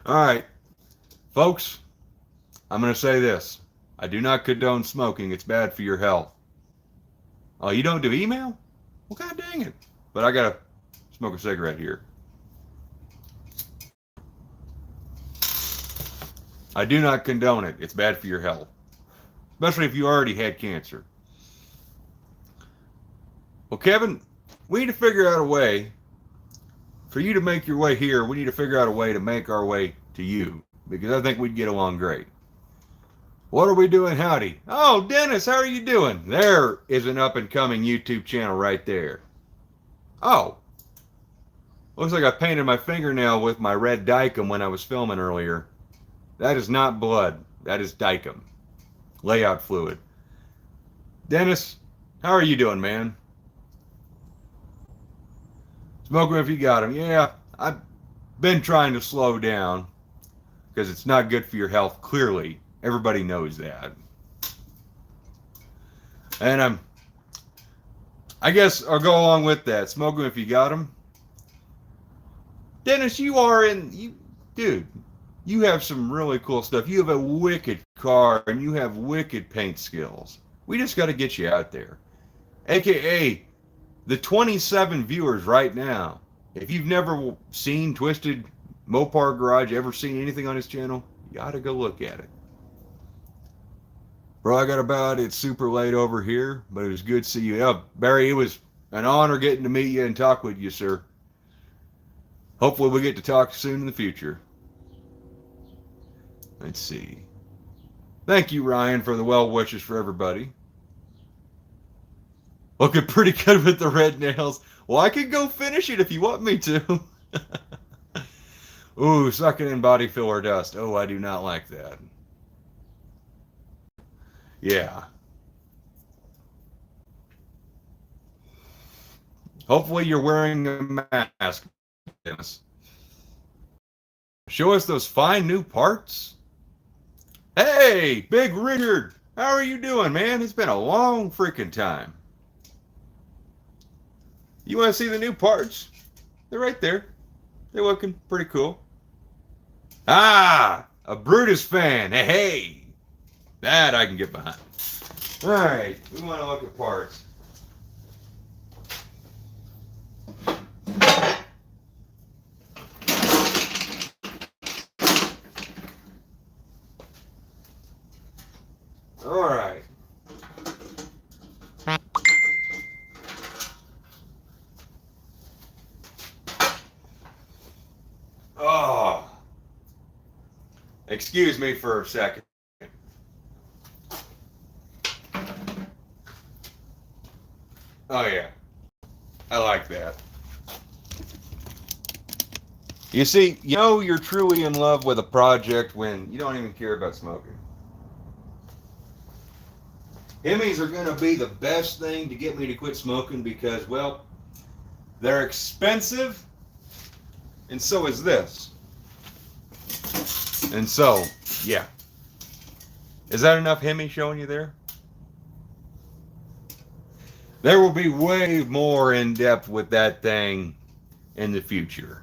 All right, folks, I'm going to say this. I do not condone smoking. It's bad for your health. Oh, you don't do email? Well, god dang it. But I got to smoke a cigarette here. I do not condone it. It's bad for your health. Especially if you already had cancer. Well, Kevin, we need to figure out a way for you to make your way here. We need to figure out a way to make our way to you, because I think we'd get along great. What are we doing? Howdy. Oh, Dennis, how are you doing? There is an up-and-coming YouTube channel right there. Oh. Looks like I painted my fingernail with my red Dicam when I was filming earlier. That is not blood. That is Dicam. Layout fluid. Dennis, how are you doing, man? Smoke 'em if you got 'em. Yeah, I've been trying to slow down because it's not good for your health, clearly. Everybody knows that. And I guess I'll go along with that. Smoke 'em if you got 'em. Dennis, dude, you have some really cool stuff. You have a wicked car and you have wicked paint skills. We just got to get you out there. AKA the 27 viewers right now. If you've never seen Twisted Mopar Garage, ever seen anything on his channel, you got to go look at it. Bro, I got about it's super late over here, but it was good to see you. Yeah, Barry, it was an honor getting to meet you and talk with you, sir. Hopefully we get to talk soon in the future. Let's see. Thank you, Ryan, for the well wishes for everybody. Looking pretty good with the red nails. Well, I could go finish it if you want me to. Ooh, sucking in body filler dust. Oh, I do not like that. Yeah. Hopefully you're wearing a mask, Dennis. Show us those fine new parts. Hey, Big Richard. How are you doing, man? It's been a long freaking time. You want to see the new parts? They're right there. They're looking pretty cool. Ah, a Brutus fan. Hey. That I can get behind. All right, we want to look at parts. All right. Oh. Excuse me for a second. Oh yeah, I like that. You see, you know you're truly in love with a project when you don't even care about smoking. Hemis are going to be the best thing to get me to quit smoking because, well, they're expensive, and so is this. And so, yeah. Is that enough Hemi showing you there? There will be way more in depth with that thing in the future.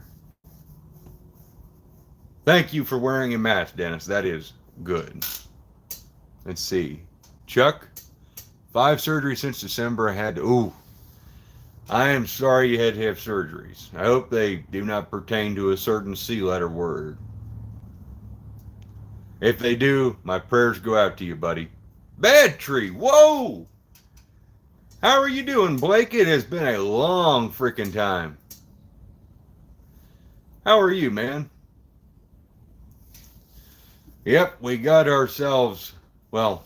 Thank you for wearing a mask, Dennis. That is good. Let's see. Chuck, 5 surgeries since December. I had to, ooh. I am sorry you had to have surgeries. I hope they do not pertain to a certain C-letter word. If they do, my prayers go out to you, buddy. Bad Tree, whoa! How are you doing, Blake? It has been a long freaking time. How are you, man? Yep, we got ourselves, well,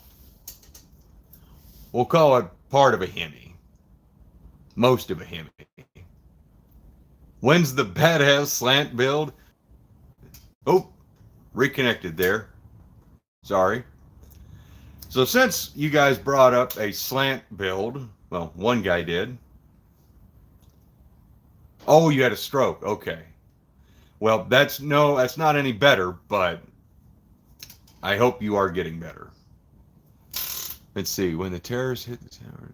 we'll call it part of a Hemi. Most of a Hemi. When's the badass slant build? Oh, reconnected there. Sorry. So since you guys brought up a slant build, well, one guy did. Oh, you had a stroke. Okay. Well, that's not any better, but I hope you are getting better. Let's see. When the terrorists hit the tower.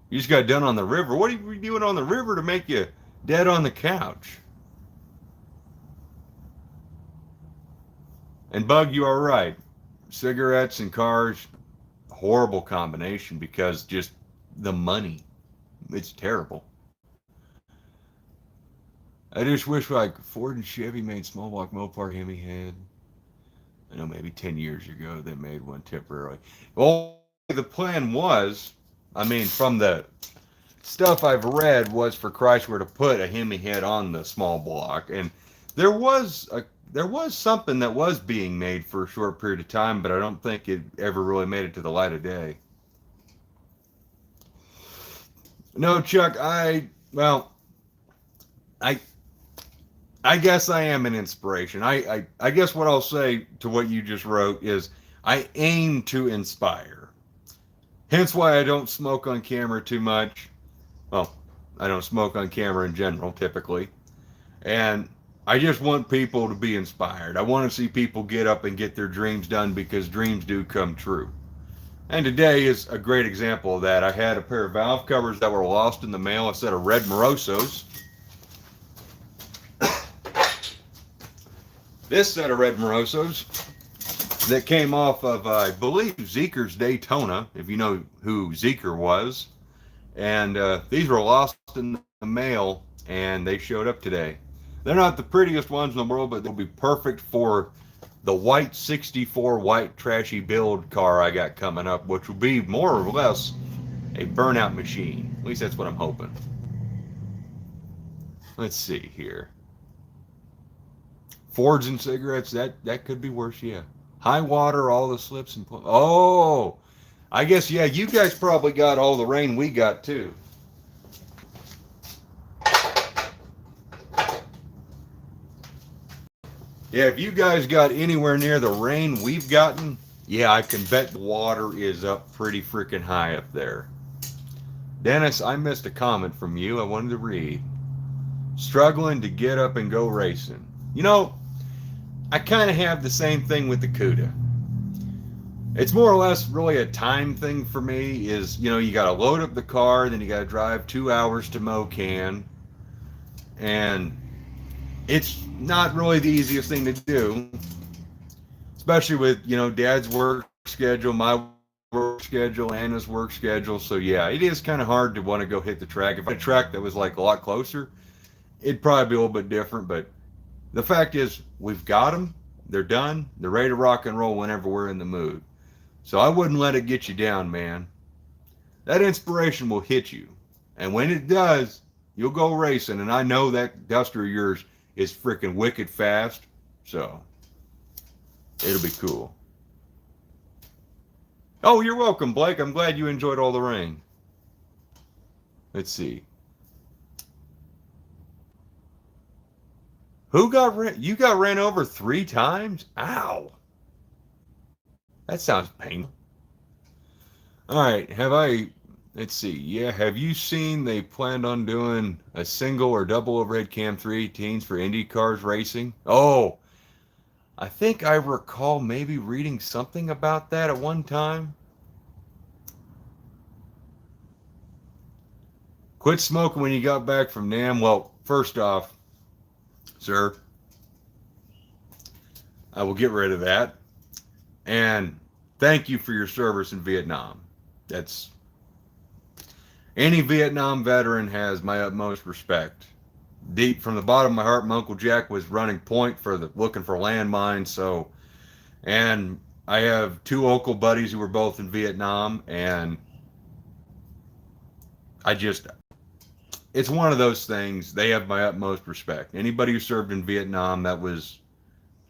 You just got done on the river. What are you doing on the river to make you dead on the couch? And Bug, you are right. Cigarettes and cars, horrible combination because just the money. It's terrible. I just wish like Ford and Chevy made small block Mopar Hemi Head. I know maybe 10 years ago they made one temporarily. Well, the plan was, I mean, from the stuff I've read, was for Chrysler to put a Hemi head on the small block, and there was something that was being made for a short period of time, but I don't think it ever really made it to the light of day. No, Chuck, well, I I guess I am an inspiration. I guess what I'll say to what you just wrote is I aim to inspire. Hence why I don't smoke on camera too much. Well, I don't smoke on camera in general, typically. And I just want people to be inspired. I want to see people get up and get their dreams done because dreams do come true. And today is a great example of that. I had a pair of valve covers that were lost in the mail, a set of red Morosos. This set of red Morosos that came off of, I believe, Zeeker's Daytona, if you know who Zeeker was. And these were lost in the mail, and they showed up today. They're not the prettiest ones in the world, but they'll be perfect for the white 64 white trashy build car I got coming up, which will be more or less a burnout machine. At least that's what I'm hoping. Let's see here. Fords and cigarettes, that could be worse, yeah. High water, all the slips and... Oh! I guess, yeah, you guys probably got all the rain we got, too. Yeah, if you guys got anywhere near the rain we've gotten, yeah, I can bet the water is up pretty freaking high up there. Dennis, I missed a comment from you I wanted to read. Struggling to get up and go racing. You know, I kind of have the same thing with the CUDA. It's more or less really a time thing for me is, you know, you got to load up the car, then you got to drive 2 hours to Mocan. And it's not really the easiest thing to do, especially with, you know, Dad's work schedule, my work schedule, Anna's work schedule. So yeah, it is kind of hard to want to go hit the track. If I had a track that was like a lot closer, it'd probably be a little bit different. But the fact is, we've got them. They're done. They're ready to rock and roll whenever we're in the mood. So I wouldn't let it get you down, man. That inspiration will hit you. And when it does, you'll go racing. And I know that Duster of yours is freaking wicked fast. So it'll be cool. Oh, you're welcome, Blake. I'm glad you enjoyed all the rain. Let's see. Who got ran? You got ran over 3 times? Ow. That sounds painful. All right. Let's see. Yeah. Have you seen they planned on doing a single or double overhead cam 318s for Indy cars racing? Oh, I think I recall maybe reading something about that at one time. Quit smoking when you got back from NAM. Well, first off, sir, I will get rid of that. And thank you for your service in Vietnam. That's any Vietnam veteran has my utmost respect. Deep from the bottom of my heart, my Uncle Jack was running point for looking for landmines. So, and I have 2 local buddies who were both in Vietnam, and it's one of those things. They have my utmost respect. Anybody who served in Vietnam, that was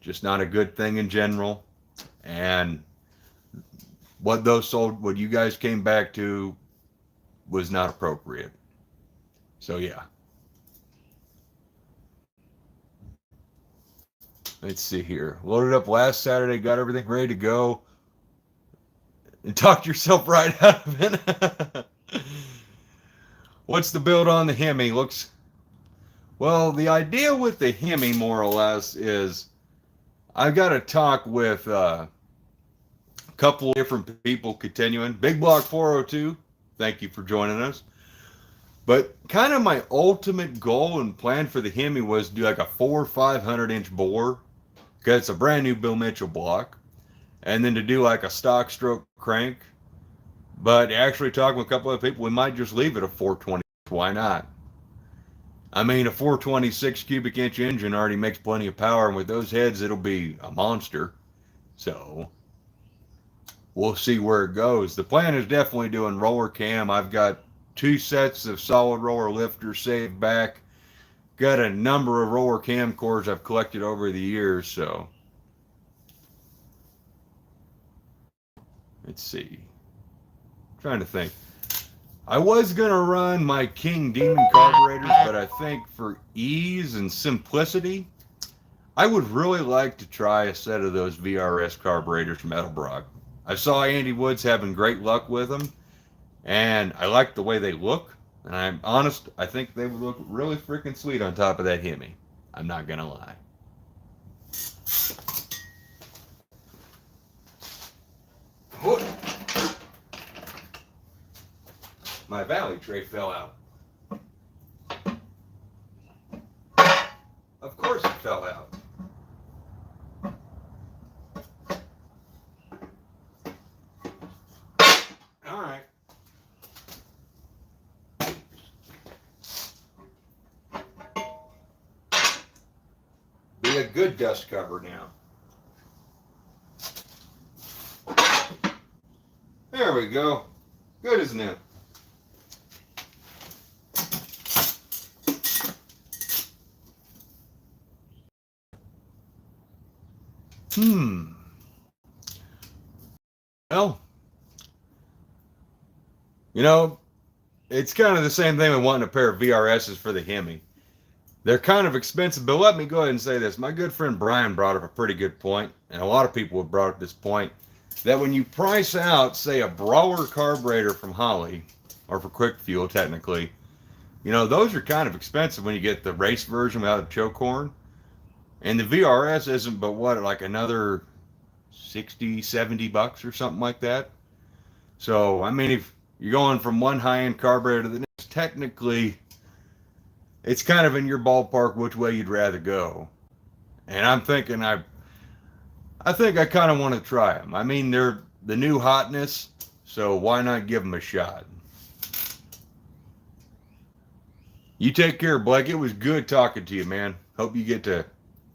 just not a good thing in general. And what you guys came back to was not appropriate. So yeah. Let's see here. Loaded up last Saturday, got everything ready to go. And talked yourself right out of it. What's the build on the Hemi? Well, the idea with the Hemi, more or less, is I've got to talk with a couple of different people continuing. Big Block 402, thank you for joining us. But kind of my ultimate goal and plan for the Hemi was to do like a 4 or 500-inch bore, because it's a brand new Bill Mitchell block, and then to do like a stock stroke crank. But actually talking with a couple of people, we might just leave it a 420. Why not? I mean, a 426 cubic inch engine already makes plenty of power, and with those heads, it'll be a monster. So we'll see where it goes. The plan is definitely doing roller cam. I've got 2 sets of solid roller lifters saved back. Got a number of roller cam cores I've collected over the years, so let's see. I'm trying to think. I was going to run my King Demon carburetors, but I think for ease and simplicity, I would really like to try a set of those VRS carburetors from Edelbrock. I saw Andy Woods having great luck with them, and I like the way they look. And I'm honest, I think they would look really freaking sweet on top of that Hemi. I'm not going to lie. What? My valley tray fell out. Of course it fell out. All right. Be a good dust cover now. There we go. Good as new. Well, you know, it's kind of the same thing with wanting a pair of VRSs for the Hemi. They're kind of expensive, but let me go ahead and say this. My good friend Brian brought up a pretty good point, and a lot of people have brought up this point, that when you price out, say, a Brawler carburetor from Holley, or for Quick Fuel technically, you know, those are kind of expensive when you get the race version without the choke horn. And the VRS isn't but what, like another 60, 70 bucks or something like that. So, I mean, if you're going from one high-end carburetor to the next, technically, it's kind of in your ballpark which way you'd rather go. And I'm thinking I think I kind of want to try them. I mean, they're the new hotness, so why not give them a shot? You take care, Blake. It was good talking to you, man. Hope you get to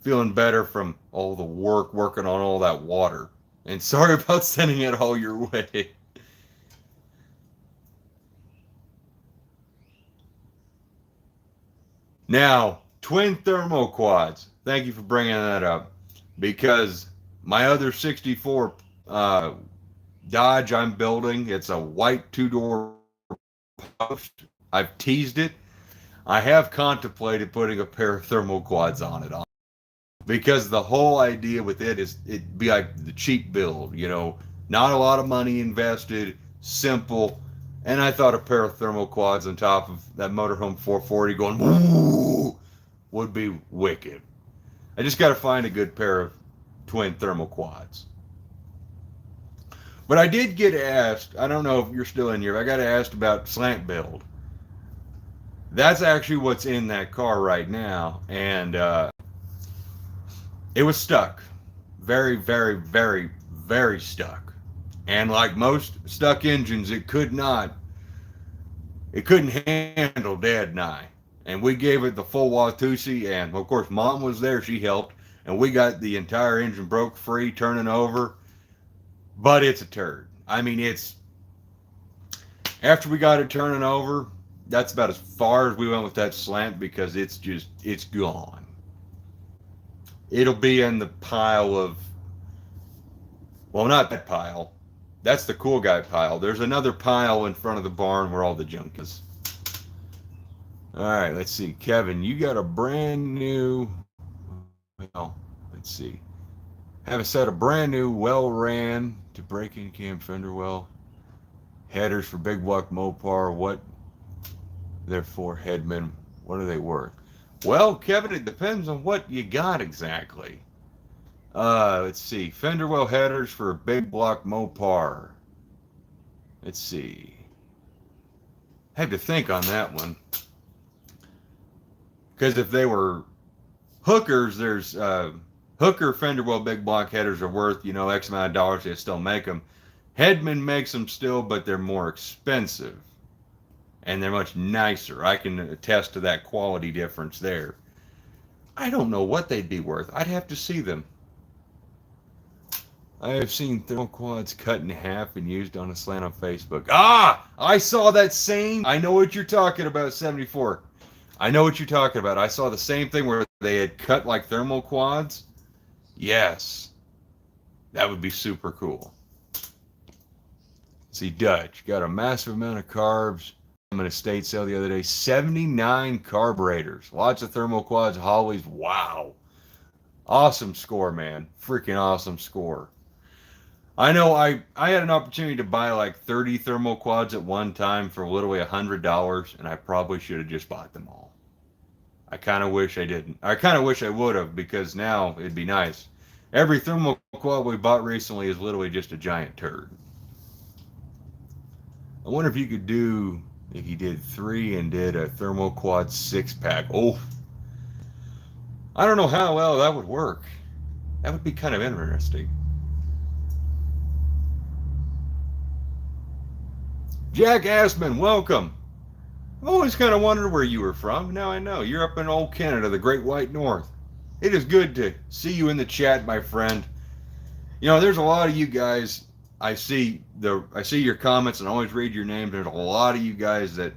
feeling better from all the working on all that water. And sorry about sending it all your way. Now, twin thermal quads. Thank you for bringing that up. Because my other 64 Dodge I'm building, it's a white 2-door post. I've teased it. I have contemplated putting a pair of thermal quads on it. Because the whole idea with it is it'd be like the cheap build, you know, not a lot of money invested, simple. And I thought a pair of thermal quads on top of that motorhome 440 going woo would be wicked. I just got to find a good pair of twin thermal quads. But I did get asked, I don't know if you're still in here, I got asked about slant build. That's actually what's in that car right now. And it was stuck. Very, very, very, very stuck. And like most stuck engines, it couldn't handle dead nigh. And we gave it the full Watusi, and of course Mom was there, she helped, and we got the entire engine broke free, turning over. But it's a turd. I mean, after we got it turning over, that's about as far as we went with that slant, because it's gone. It'll be in the pile of, well, not that pile. That's the cool guy pile. There's another pile in front of the barn where all the junk is. All right, let's see. Kevin, you got a brand new, well, let's see. Have a set of brand new well-ran to break-in cam fender well headers for Big Block Mopar. What they're for, Headman. What are they worth? Well, Kevin, it depends on what you got exactly. Let's see. Fender well headers for a big block Mopar. Let's see. I have to think on that one. Because if they were hookers, there's hooker Fender well big block headers are worth, X amount of dollars. They still make them. Hedman makes them still, but they're more expensive. And they're much nicer. I can attest to that quality difference there. I don't know what they'd be worth. I'd have to see them. I have seen thermal quads cut in half and used on a slant on Facebook. Ah! I saw that same. I know what you're talking about, 74. I know what you're talking about. I saw the same thing where they had cut like thermal quads. Yes. That would be super cool. See, Dutch got a massive amount of carbs. I'm in a estate sale the other day. 79 carburetors. Lots of thermal quads, Hollies. Wow. Awesome score, man. Freaking awesome score. I know I had an opportunity to buy like 30 thermal quads at one time for literally $100, and I probably should have just bought them all. I kind of wish I didn't. I kind of wish I would have, because now it'd be nice. Every thermal quad we bought recently is literally just a giant turd. I wonder if you could do, if you did 3 and did a thermal quad 6-pack. Oh, I don't know how well that would work. That would be kind of interesting. Jack Asman, welcome. I've always kind of wondered where you were from. Now I know. You're up in old Canada, the Great White North. It is good to see you in the chat, my friend. There's a lot of you guys. I see your comments and always read your names. There's a lot of you guys that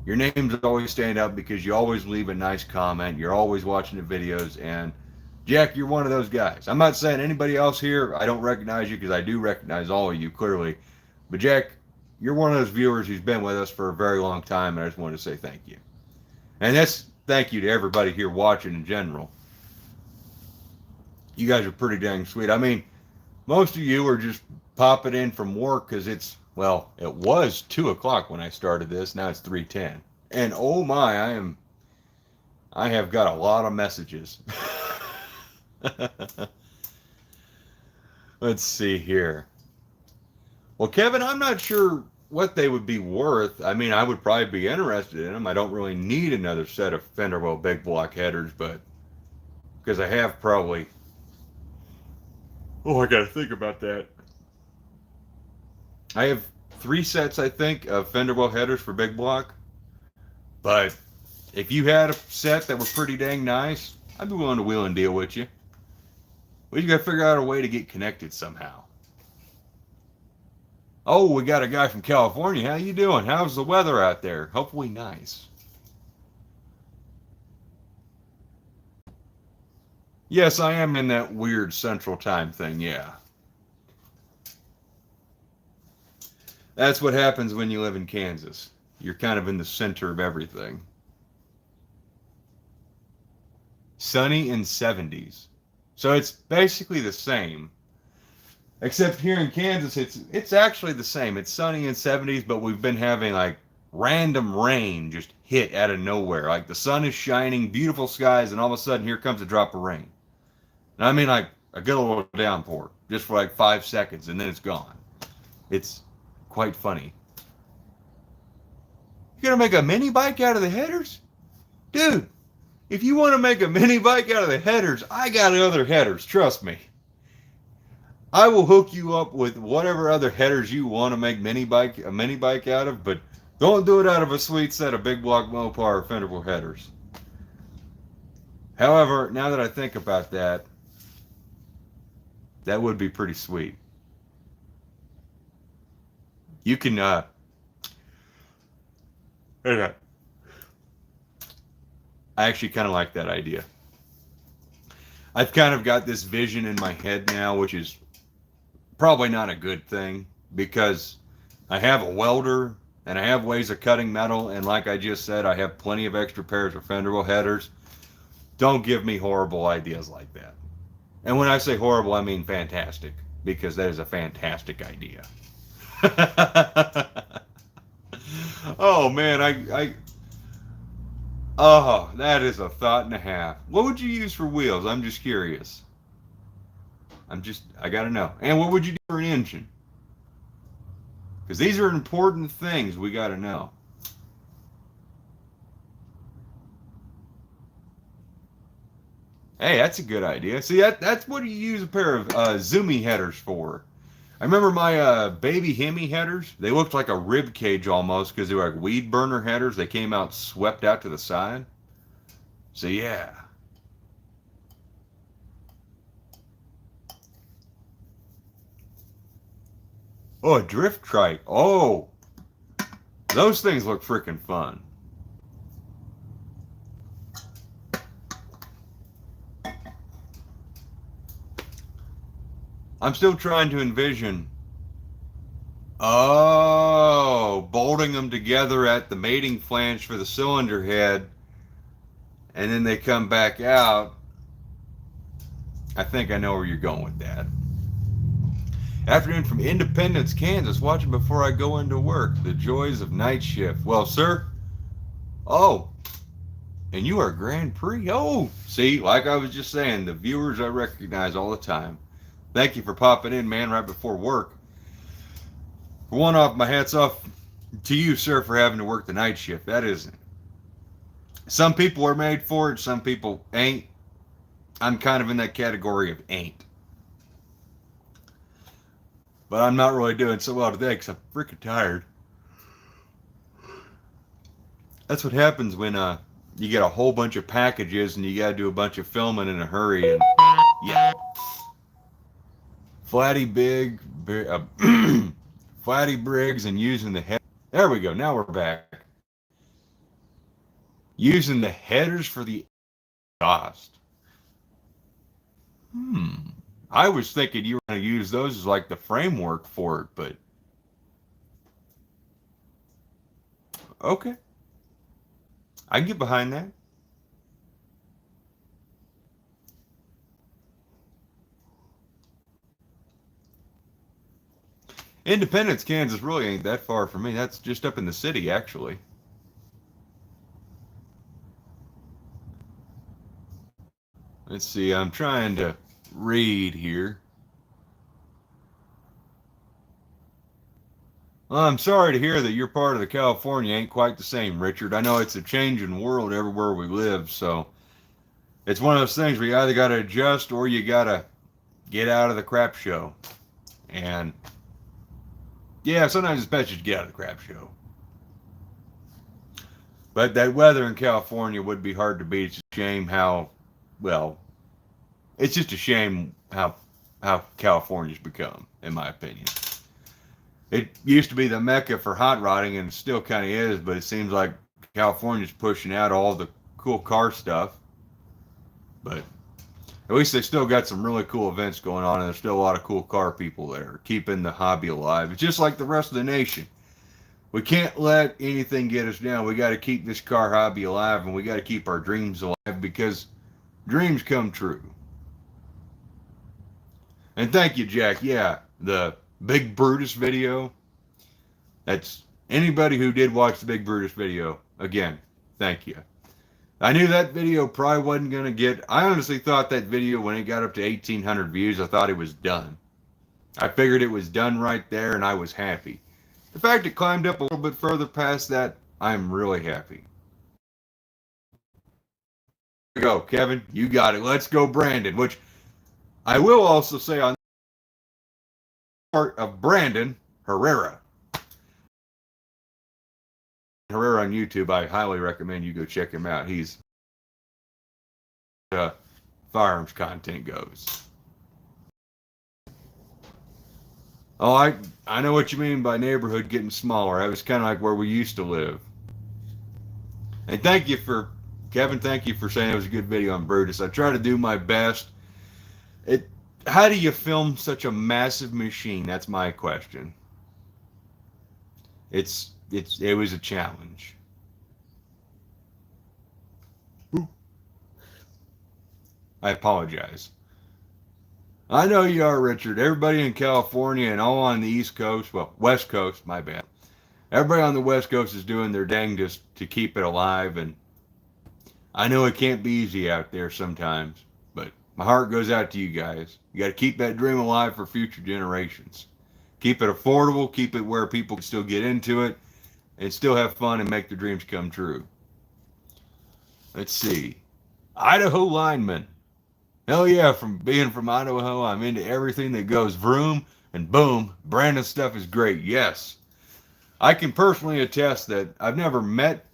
your names always stand up because you always leave a nice comment. You're always watching the videos. And Jack, you're one of those guys. I'm not saying anybody else here, I don't recognize you, because I do recognize all of you clearly. But Jack, you're one of those viewers who's been with us for a very long time, and I just wanted to say thank you. And that's thank you to everybody here watching in general. You guys are pretty dang sweet. I mean, most of you are just popping in from work because it was 2 o'clock when I started this. Now it's 3:10. And oh my, I have got a lot of messages. Let's see here. Well, Kevin, I'm not sure what they would be worth. I mean, I would probably be interested in them. I don't really need another set of Fender well big block headers, but because I have probably, I got to think about that. I have 3 sets, I think, of Fender well headers for big block. But if you had a set that were pretty dang nice, I'd be willing to wheel and deal with you. We just got to figure out a way to get connected somehow. Oh, we got a guy from California. How you doing? How's the weather out there? Hopefully nice. Yes, I am in that weird central time thing, yeah. That's what happens when you live in Kansas. You're kind of in the center of everything. Sunny and 70s. So it's basically the same. Except here in Kansas, it's actually the same. It's sunny and 70s, but we've been having like random rain just hit out of nowhere. Like the sun is shining, beautiful skies, and all of a sudden here comes a drop of rain. And I mean like a good little downpour, just for like 5 seconds, and then it's gone. It's quite funny. You're gonna make a mini bike out of the headers? Dude, if you want to make a mini bike out of the headers, I got other headers, trust me. I will hook you up with whatever other headers you want to make a mini bike out of, but don't do it out of a sweet set of big block Mopar Fender wheel headers. However, now that I think about that, that would be pretty sweet. You can I actually kind of like that idea. I've kind of got this vision in my head now, which is probably not a good thing, because I have a welder and I have ways of cutting metal, and like I just said, I have plenty of extra pairs of Fender wheel headers. Don't give me horrible ideas like that. And when I say horrible, I mean fantastic, because that is a fantastic idea. Oh man, Oh, that is a thought and a half. What would you use for wheels? I'm just curious. I gotta know. And what would you do for an engine? Because these are important things we gotta know. Hey, that's a good idea. See, that's what you use a pair of Zoomy headers for. I remember my baby Hemi headers. They looked like a rib cage almost because they were like weed burner headers. They came out swept out to the side. So yeah. Oh, a drift trike. Oh, those things look freaking fun. I'm still trying to envision. Oh, bolting them together at the mating flange for the cylinder head, and then they come back out. I think I know where you're going with that. Afternoon from Independence, Kansas. Watching before I go into work. The joys of night shift. Well, sir. Oh, and you are Grand Prix. Oh, see, like I was just saying, the viewers I recognize all the time. Thank you for popping in, man, right before work. For one off, my hat's off to you, sir, for having to work the night shift. That isn't. Some people are made for it, some people ain't. I'm kind of in that category of ain't. But I'm not really doing so well today because I'm freaking tired. That's what happens when you get a whole bunch of packages and you got to do a bunch of filming in a hurry. And yeah. Flatty Briggs and using the head. There we go. Now we're back. Using the headers for the exhaust. I was thinking you were going to use those as like the framework for it, but okay. I can get behind that. Independence, Kansas really ain't that far from me. That's just up in the city, actually. Let's see, I'm trying to read here. Well, I'm sorry to hear that your part of the California ain't quite the same, Richard. I know it's a changing world everywhere we live, so it's one of those things where you either got to adjust or you got to get out of the crap show. And yeah, sometimes it's best just get out of the crap show. But that weather in California would be hard to beat. It's a shame how, well, it's just a shame how California's become, in my opinion. It used to be the mecca for hot rodding, and it still kind of is, but it seems like California's pushing out all the cool car stuff. But at least they still got some really cool events going on, and there's still a lot of cool car people there, keeping the hobby alive. It's just like the rest of the nation. We can't let anything get us down. We got to keep this car hobby alive, and we got to keep our dreams alive, because dreams come true. And thank you, Jack. Yeah, the Big Brutus video. That's anybody who did watch the Big Brutus video. Again, thank you. I knew that video probably wasn't going to get... I honestly thought that video, when it got up to 1,800 views, I thought it was done. I figured it was done right there, and I was happy. The fact it climbed up a little bit further past that, I'm really happy. There you go, Kevin. You got it. Let's go, Brandon. Which I will also say on part of Brandon Herrera. Herrera on YouTube, I highly recommend you go check him out. He's firearms content goes. Oh, I know what you mean by neighborhood getting smaller. That was kind of like where we used to live. And thank you for, Kevin, thank you for saying it was a good video on Brutus. I try to do my best. How do you film such a massive machine? That's my question. It was a challenge. I apologize. I know you are, Richard. Everybody in California and all on the East Coast, well, West Coast, my bad. Everybody on the West Coast is doing their dangest to keep it alive, and I know it can't be easy out there sometimes, but my heart goes out to you guys. You got to keep that dream alive for future generations. Keep it affordable, keep it where people can still get into it and still have fun and make their dreams come true. Let's see. Idaho lineman. Hell yeah, from being from Idaho, I'm into everything that goes vroom and boom. Brandon's stuff is great. Yes. I can personally attest that I've never met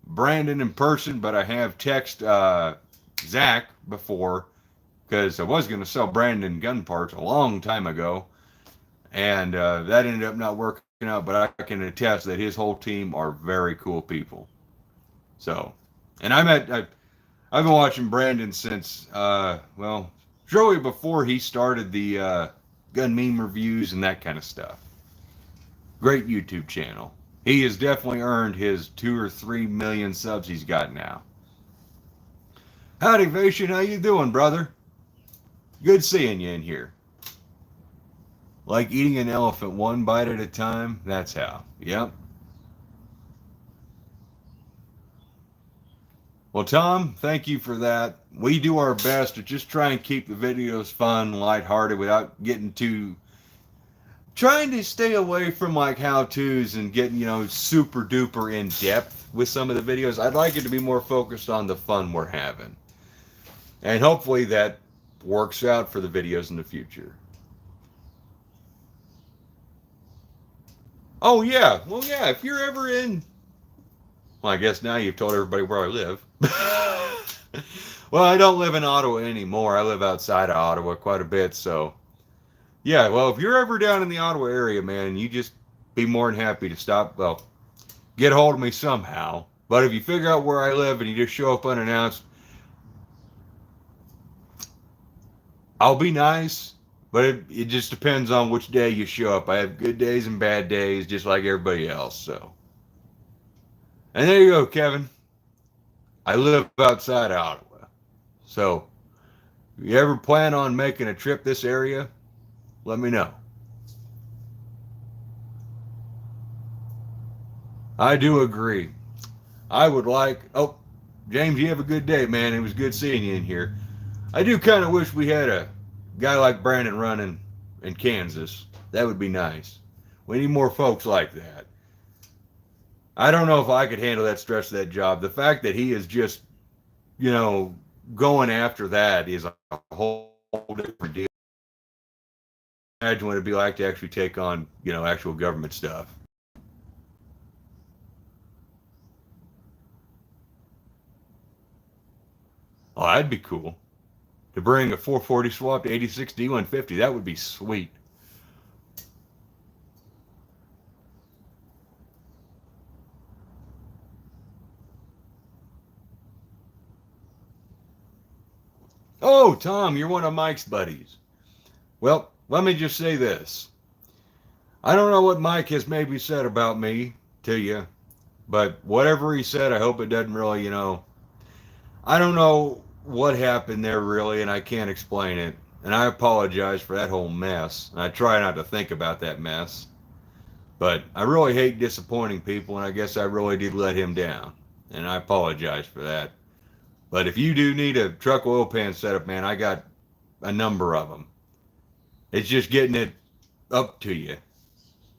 Brandon in person, but I have texted Zach before because I was going to sell Brandon gun parts a long time ago, and that ended up not working out. But I can attest that his whole team are very cool people. So, and I've been watching Brandon since well, shortly before he started the gun meme reviews and that kind of stuff. Great YouTube channel. He has definitely earned his 2 or 3 million subs he's got now. Howdy, Vation. How you doing, brother? Good seeing you in here. Like eating an elephant one bite at a time? That's how. Yep. Well, Tom, thank you for that. We do our best to just try and keep the videos fun, lighthearted, without getting too... Trying to stay away from like how-tos and getting, super duper in depth with some of the videos. I'd like it to be more focused on the fun we're having. And hopefully that works out for the videos in the future. Oh, yeah. Well, yeah, if you're ever in... Well, I guess now you've told everybody where I live. Well, I don't live in Ottawa anymore. I live outside of Ottawa quite a bit, so... Yeah, well, if you're ever down in the Ottawa area, man, you just be more than happy to stop. Well, get a hold of me somehow. But if you figure out where I live and you just show up unannounced, I'll be nice. But it just depends on which day you show up. I have good days and bad days, just like everybody else. So, and there you go, Kevin. I live outside of Ottawa. So, if you ever plan on making a trip this area, let me know. I do agree. I would like... Oh, James, you have a good day, man. It was good seeing you in here. I do kind of wish we had a guy like Brandon running in Kansas. That would be nice. We need more folks like that. I don't know if I could handle that stress of that job. The fact that he is just, going after that is a whole different deal. Imagine what it'd be like to actually take on, actual government stuff. Oh, that'd be cool. To bring a 440 swap to 86 D150, that would be sweet. Oh, Tom, you're one of Mike's buddies. Well, let me just say this. I don't know what Mike has maybe said about me to you, but whatever he said, I hope it doesn't really, I don't know what happened there really, and I can't explain it. And I apologize for that whole mess. And I try not to think about that mess. But I really hate disappointing people, and I guess I really did let him down. And I apologize for that. But if you do need a truck oil pan setup, man, I got a number of them. It's just getting it up to you.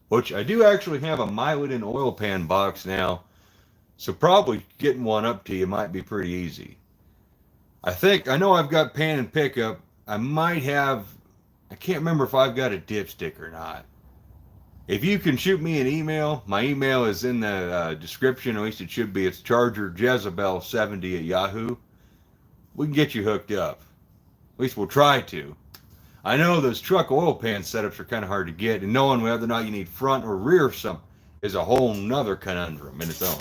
Which I do actually have a Mylan oil pan box now. So probably getting one up to you might be pretty easy. I know I've got pan and pickup. I might have, I can't remember if I've got a dipstick or not. If you can shoot me an email, my email is in the description, at least it should be. It's chargerjezebel70 at Yahoo. We can get you hooked up. At least we'll try to. I know those truck oil pan setups are kind of hard to get, and knowing whether or not you need front or rear some is a whole nother conundrum in its own.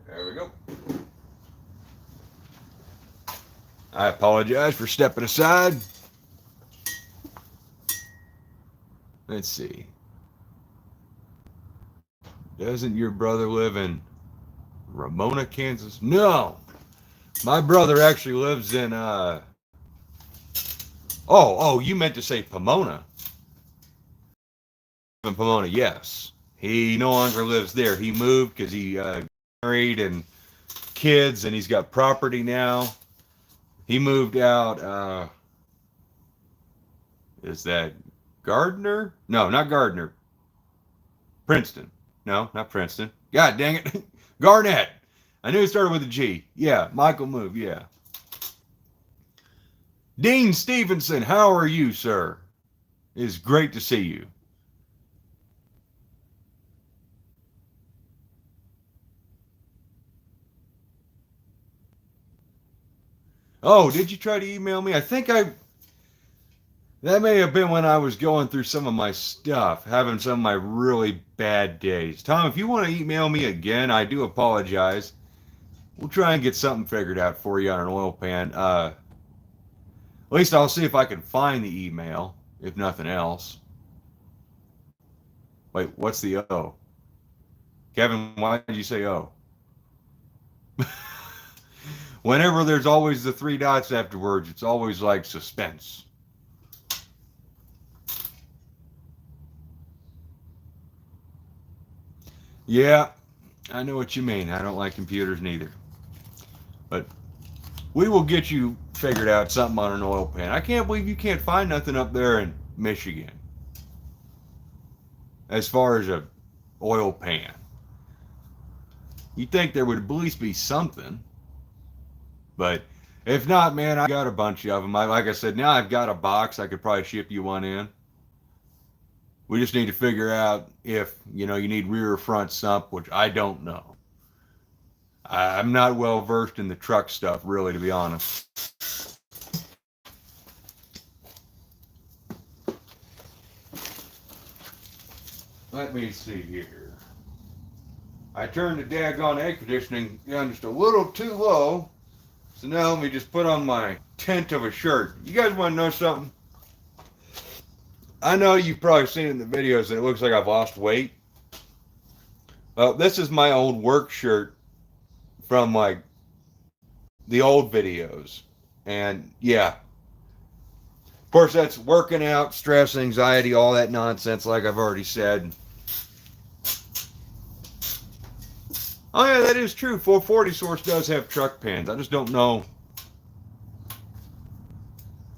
There we go. I apologize for stepping aside. Let's see. Doesn't your brother live in Ramona, Kansas? No. My brother actually lives in oh, you meant to say Pomona. in Pomona, yes. He no longer lives there. He moved because he married and kids, and he's got property now. He moved out. Is that Gardner? No, not Gardner. Princeton. No, not Princeton. God dang it. Garnett. I knew it started with a G. Yeah, Michael moved. Yeah. Dean Stevenson, how are you, sir? It's great to see you. Oh, did you try to email me? I think that may have been when I was going through some of my stuff, having some of my really bad days. Tom, if you want to email me again, I do apologize. We'll try and get something figured out for you on an oil pan. At least I'll see if I can find the email, if nothing else. Wait, what's the O? Kevin, why did you say O? Whenever there's always the three dots afterwards, it's always like suspense. Yeah, I know what you mean. I don't like computers neither. But we will get you figured out something on an oil pan. I can't believe you can't find nothing up there in Michigan as far as a oil pan. You'd think there would at least be something. But if not, man, I got a bunch of them. Like I said, now I've got a box. I could probably ship you one in. We just need to figure out if, you need rear or front sump, which I don't know. I'm not well versed in the truck stuff, really, to be honest. Let me see here. I turned the daggone air conditioning down just a little too low. So now let me just put on my tent of a shirt. You guys want to know something? I know you've probably seen in the videos that it looks like I've lost weight. Well, this is my old work shirt from like the old videos. And yeah. Of course, that's working out, stress, anxiety, all that nonsense like I've already said. Oh yeah, that is true. 440 Source does have truck pans. I just don't know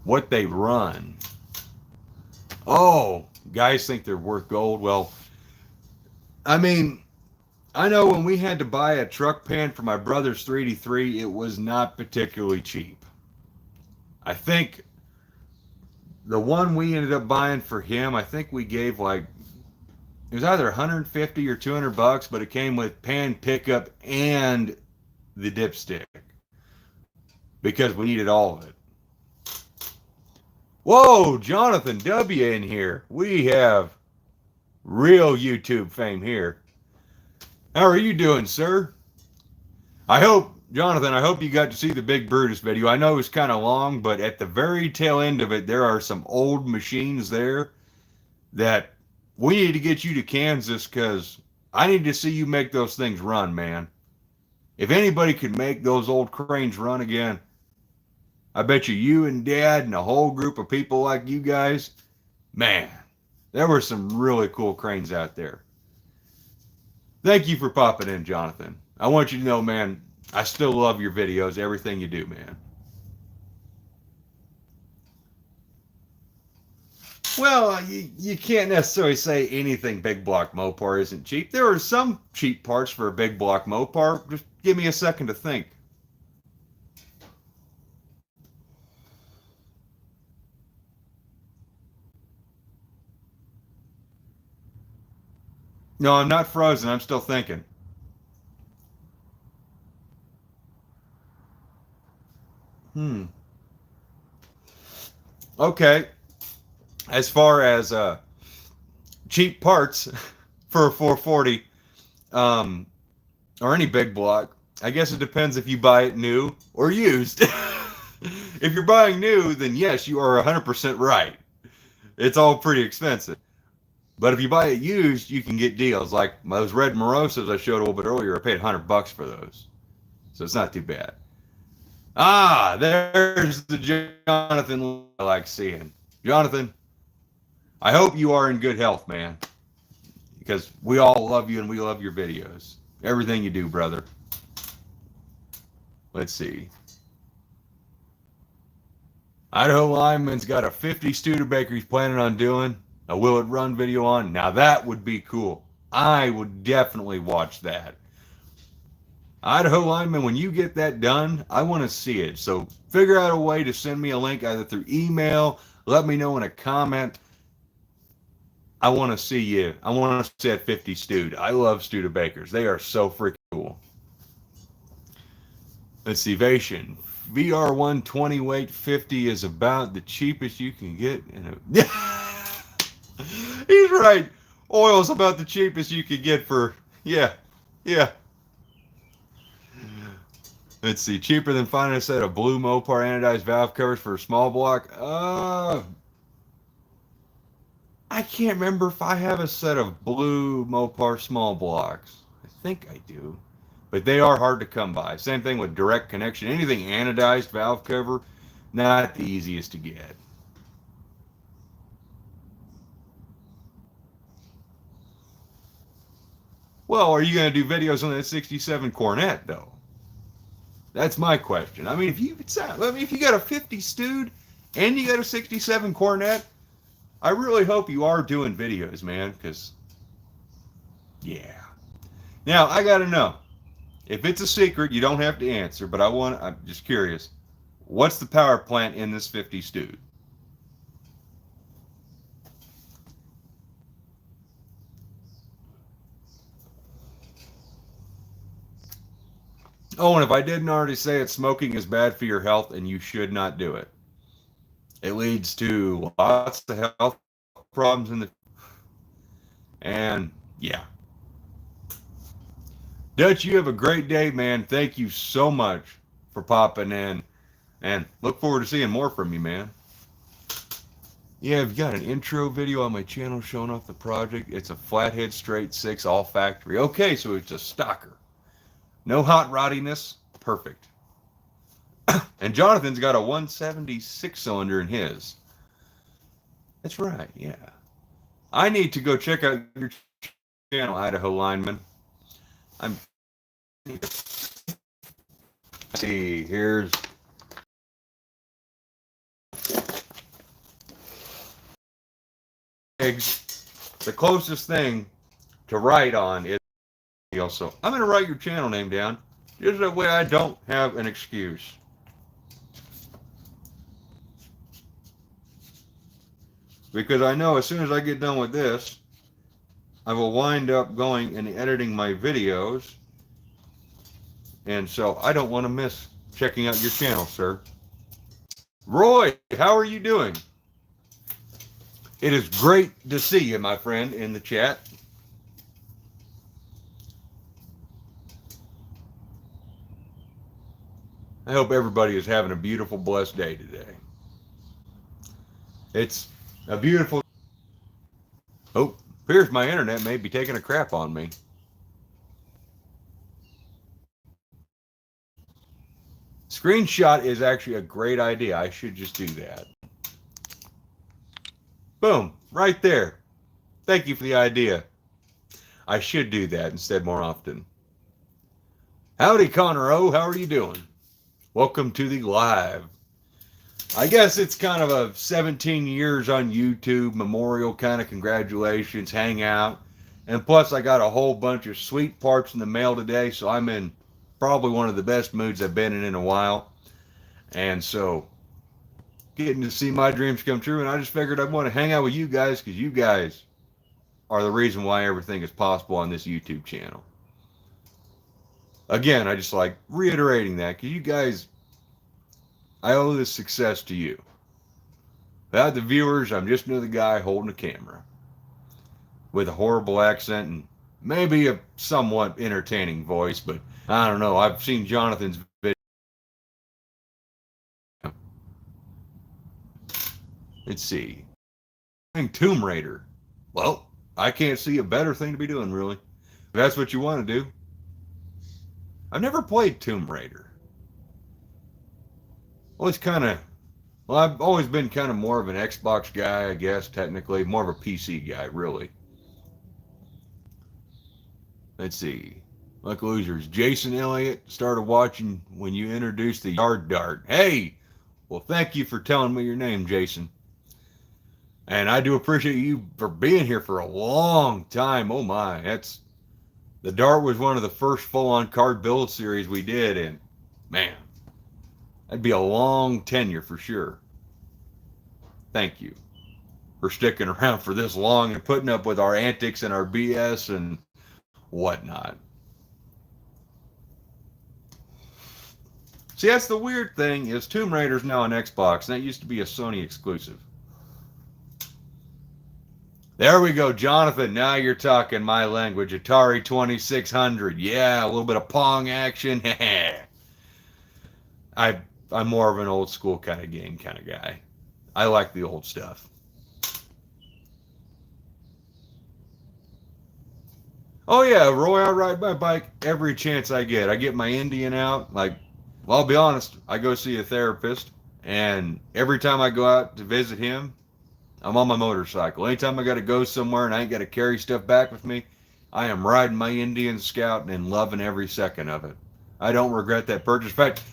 what they run. Oh, guys think they're worth gold. Well, I mean, I know when we had to buy a truck pan for my brother's 383, it was not particularly cheap. I think the one we ended up buying for him, I think we gave like, it was either 150 or 200 bucks, but it came with pan pickup and the dipstick because we needed all of it. Whoa, Jonathan W. in here. We have real YouTube fame here. How are you doing, sir? Jonathan, I hope you got to see the Big Brutus video. I know it's kind of long, but at the very tail end of it, there are some old machines there that we need to get you to Kansas because I need to see you make those things run, man. If anybody could make those old cranes run again, I bet you and Dad and a whole group of people like you guys, man, there were some really cool cranes out there. Thank you for popping in, Jonathan. I want you to know, man, I still love your videos, everything you do, man. Well, you can't necessarily say anything big block Mopar isn't cheap. There are some cheap parts for a big block Mopar. Just give me a second to think. No, I'm not frozen. I'm still thinking. Okay. As far as cheap parts for a 440 or any big block, I guess it depends if you buy it new or used. If you're buying new, then yes, you are 100% right. It's all pretty expensive. But if you buy it used, you can get deals. Like those red Morosas I showed a little bit earlier, I paid 100 bucks for those. So it's not too bad. Ah, there's the Jonathan I like seeing. Jonathan, I hope you are in good health, man. because we all love you and we love your videos. Everything you do, brother. Let's see. Idaho Lineman's got a 50 Studebaker he's planning on doing a Will It Run video on. Now that would be cool. I would definitely watch that. Idaho Lineman, when you get that done, I want to see it. So figure out a way to send me a link either through email, let me know in a comment. I want to see you. I want to see that 50 Stud. I love Studebakers. They are so freaking cool. Let's see, Vation. VR1 20 weight 50 is about the cheapest you can get. He's right. Oil's about the cheapest you could get for, yeah. Let's see, cheaper than finding a set of blue Mopar anodized valve covers for a small block. I can't remember if I have a set of blue Mopar small blocks. I think I do. But they are hard to come by. Same thing with direct connection. Anything anodized valve cover, not the easiest to get. Well, are you going to do videos on that 67 Cornet, though? That's my question. I mean, if you got a 50 Stud and you got a 67 Cornet, I really hope you are doing videos, man, because, yeah. Now, I got to know. If it's a secret, you don't have to answer, but I'm just curious. What's the power plant in this 50 Stud? Oh, and if I didn't already say it, smoking is bad for your health and you should not do it. It leads to lots of health problems and yeah. Dutch, you have a great day, man. Thank you so much for popping in and look forward to seeing more from you, man. Yeah, I've got an intro video on my channel showing off the project. It's a flathead straight 6 all factory. Okay, so it's a stocker. No hot roddiness. Perfect. And Jonathan's got a 176 cylinder in his. That's right, yeah. I need to go check out your channel, Idaho Lineman. See, here's the closest thing to write on is also. I'm going to write your channel name down just that way I don't have an excuse. Because I know as soon as I get done with this, I will wind up going and editing my videos. And so I don't want to miss checking out your channel, sir. Roy, how are you doing? It is great to see you, my friend, in the chat. I hope everybody is having a beautiful, blessed day today. It's a beautiful... Oh, appears my internet may be taking a crap on me. Screenshot is actually a great idea. I should just do that. Boom, right there. Thank you for the idea. I should do that instead more often. Howdy, Connor O. How are you doing? Welcome to the live. I guess it's kind of a 17 years on YouTube memorial kind of congratulations hangout. And plus I got a whole bunch of sweet parts in the mail today, so I'm in probably one of the best moods I've been in a while. And so getting to see my dreams come true, and I just figured I'd want to hang out with you guys because you guys are the reason why everything is possible on this YouTube channel. Again, I just like reiterating that because you guys, I owe this success to you. Without the viewers, I'm just another guy holding a camera with a horrible accent and maybe a somewhat entertaining voice, but I don't know. I've seen Jonathan's video. Let's see. Tomb Raider. Well, I can't see a better thing to be doing, really. If that's what you want to do. I've never played Tomb Raider. Well, I've always been kind of more of an Xbox guy, I guess, technically. More of a PC guy, really. Let's see. Luck losers. Jason Elliott started watching when you introduced the yard dart. Hey, well, thank you for telling me your name, Jason. And I do appreciate you for being here for a long time. Oh my, the dart was one of the first full-on card build series we did, and man, that'd be a long tenure for sure. Thank you for sticking around for this long and putting up with our antics and our BS and whatnot. See, that's the weird thing is Tomb Raider's now on Xbox, and that used to be a Sony exclusive. There we go, Jonathan. Now you're talking my language. Atari 2600. Yeah, a little bit of Pong action. I'm more of an old school kind of game kind of guy. I like the old stuff. Oh yeah, Roy, I ride my bike every chance I get. I get my Indian out. Like, well, I'll be honest, I go see a therapist, and every time I go out to visit him, I'm on my motorcycle. Anytime I got to go somewhere and I ain't got to carry stuff back with me, I am riding my Indian Scout and loving every second of it. I don't regret that purchase. In fact,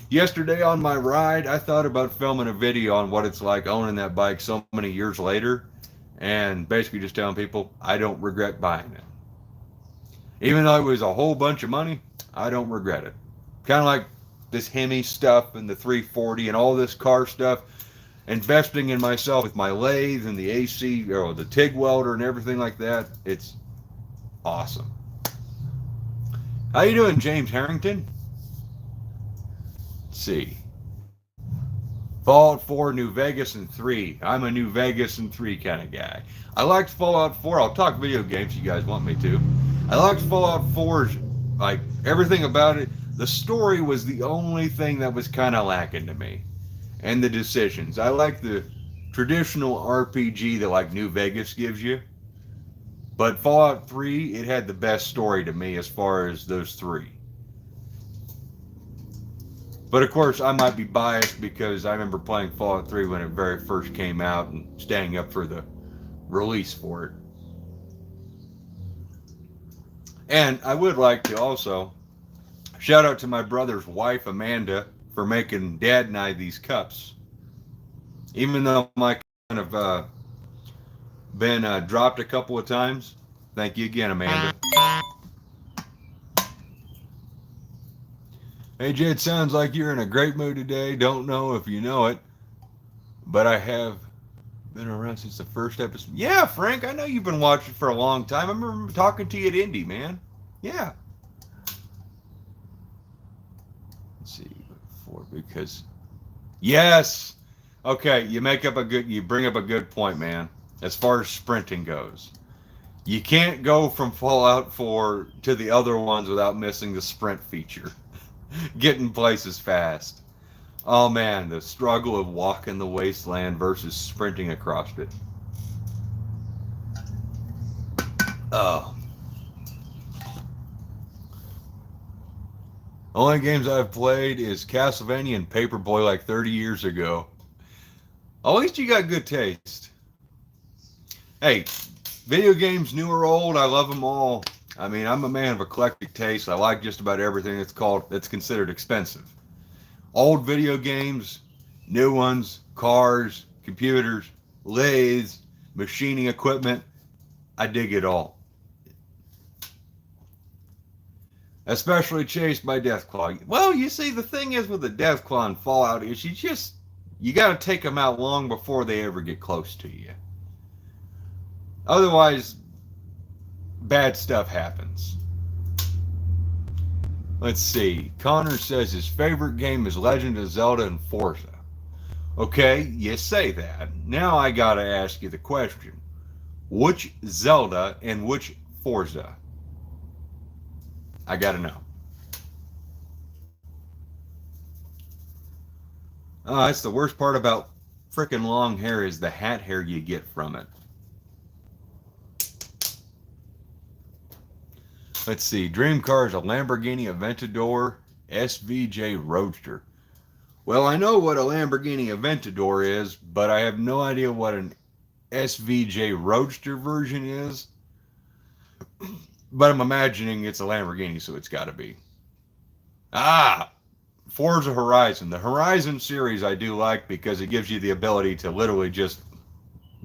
yesterday on my ride, I thought about filming a video on what it's like owning that bike so many years later, and basically just telling people I don't regret buying it. Even though it was a whole bunch of money, I don't regret it. Kind of like this Hemi stuff and the 340 and all this car stuff. Investing in myself with my lathe and the AC or the TIG welder and everything like that. It's awesome. How you doing, James Harrington? Let's see. Fallout 4, New Vegas, and 3. I'm a New Vegas and 3 kind of guy. I liked Fallout 4. I'll talk video games if you guys want me to. I liked Fallout 4's, like, everything about it. The story was the only thing that was kind of lacking to me. And the decisions. I like the traditional RPG that like New Vegas gives you. But Fallout 3, it had the best story to me as far as those three. But of course, I might be biased because I remember playing Fallout 3 when it very first came out and staying up for the release for it. And I would like to also shout out to my brother's wife, Amanda, for making Dad and I these cups. Even though my kind of been dropped a couple of times. Thank you again, Amanda. Hey, Jay, it sounds like you're in a great mood today. Don't know if you know it, but I have been around since the first episode. Yeah, Frank, I know you've been watching for a long time. I remember talking to you at Indy, man. Yeah. Let's see, because yes. Okay, you bring up a good point, man. As far as sprinting goes, you can't go from Fallout 4 to the other ones without missing the sprint feature. Getting places fast. Oh man, the struggle of walking the wasteland versus sprinting across it. Oh. Only games I've played is Castlevania and Paperboy like 30 years ago. At least you got good taste. Hey, video games, new or old, I love them all. I mean, I'm a man of eclectic taste. I like just about everything that's considered expensive. Old video games, new ones, cars, computers, lathes, machining equipment. I dig it all. Especially chased by Deathclaw. Well, you see, the thing is with the Deathclaw and Fallout is you got to take them out long before they ever get close to you. Otherwise, bad stuff happens. Let's see. Connor says his favorite game is Legend of Zelda and Forza. Okay, you say that. Now I gotta ask you the question. Which Zelda and which Forza? I gotta know. That's the worst part about frickin' long hair is the hat hair you get from it. Let's see. Dream car is a Lamborghini Aventador SVJ Roadster. Well, I know what a Lamborghini Aventador is, but I have no idea what an SVJ Roadster version is. but I'm imagining it's a Lamborghini, so it's got to be. Ah, Forza Horizon. The Horizon series I do like because it gives you the ability to literally just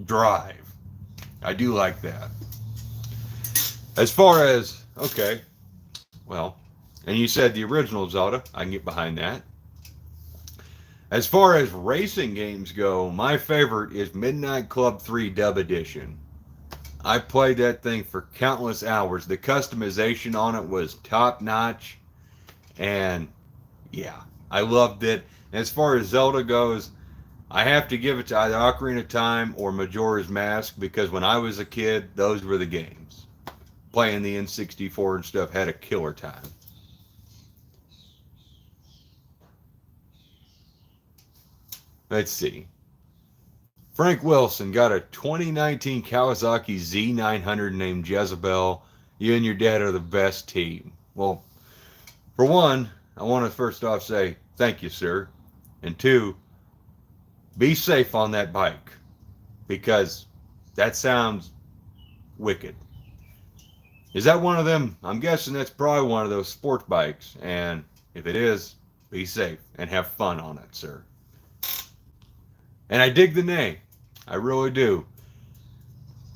drive. I do like that. As far as, okay, well, and you said the original Zelda, I can get behind that. As far as racing games go, my favorite is Midnight Club 3 Dub Edition. I played that thing for countless hours. The customization on it was top notch, and yeah, I loved it. As far as Zelda goes, I have to give it to either Ocarina of Time or Majora's Mask because when I was a kid, those were the games. Playing the N64 and stuff had a killer time. Let's see. Frank Wilson got a 2019 Kawasaki Z900 named Jezebel. You and your dad are the best team. Well, for one, I want to first off say thank you, sir. And two, be safe on that bike because that sounds wicked. Is that one of them? I'm guessing that's probably one of those sports bikes. And if it is, be safe and have fun on it, sir. And I dig the name. I really do.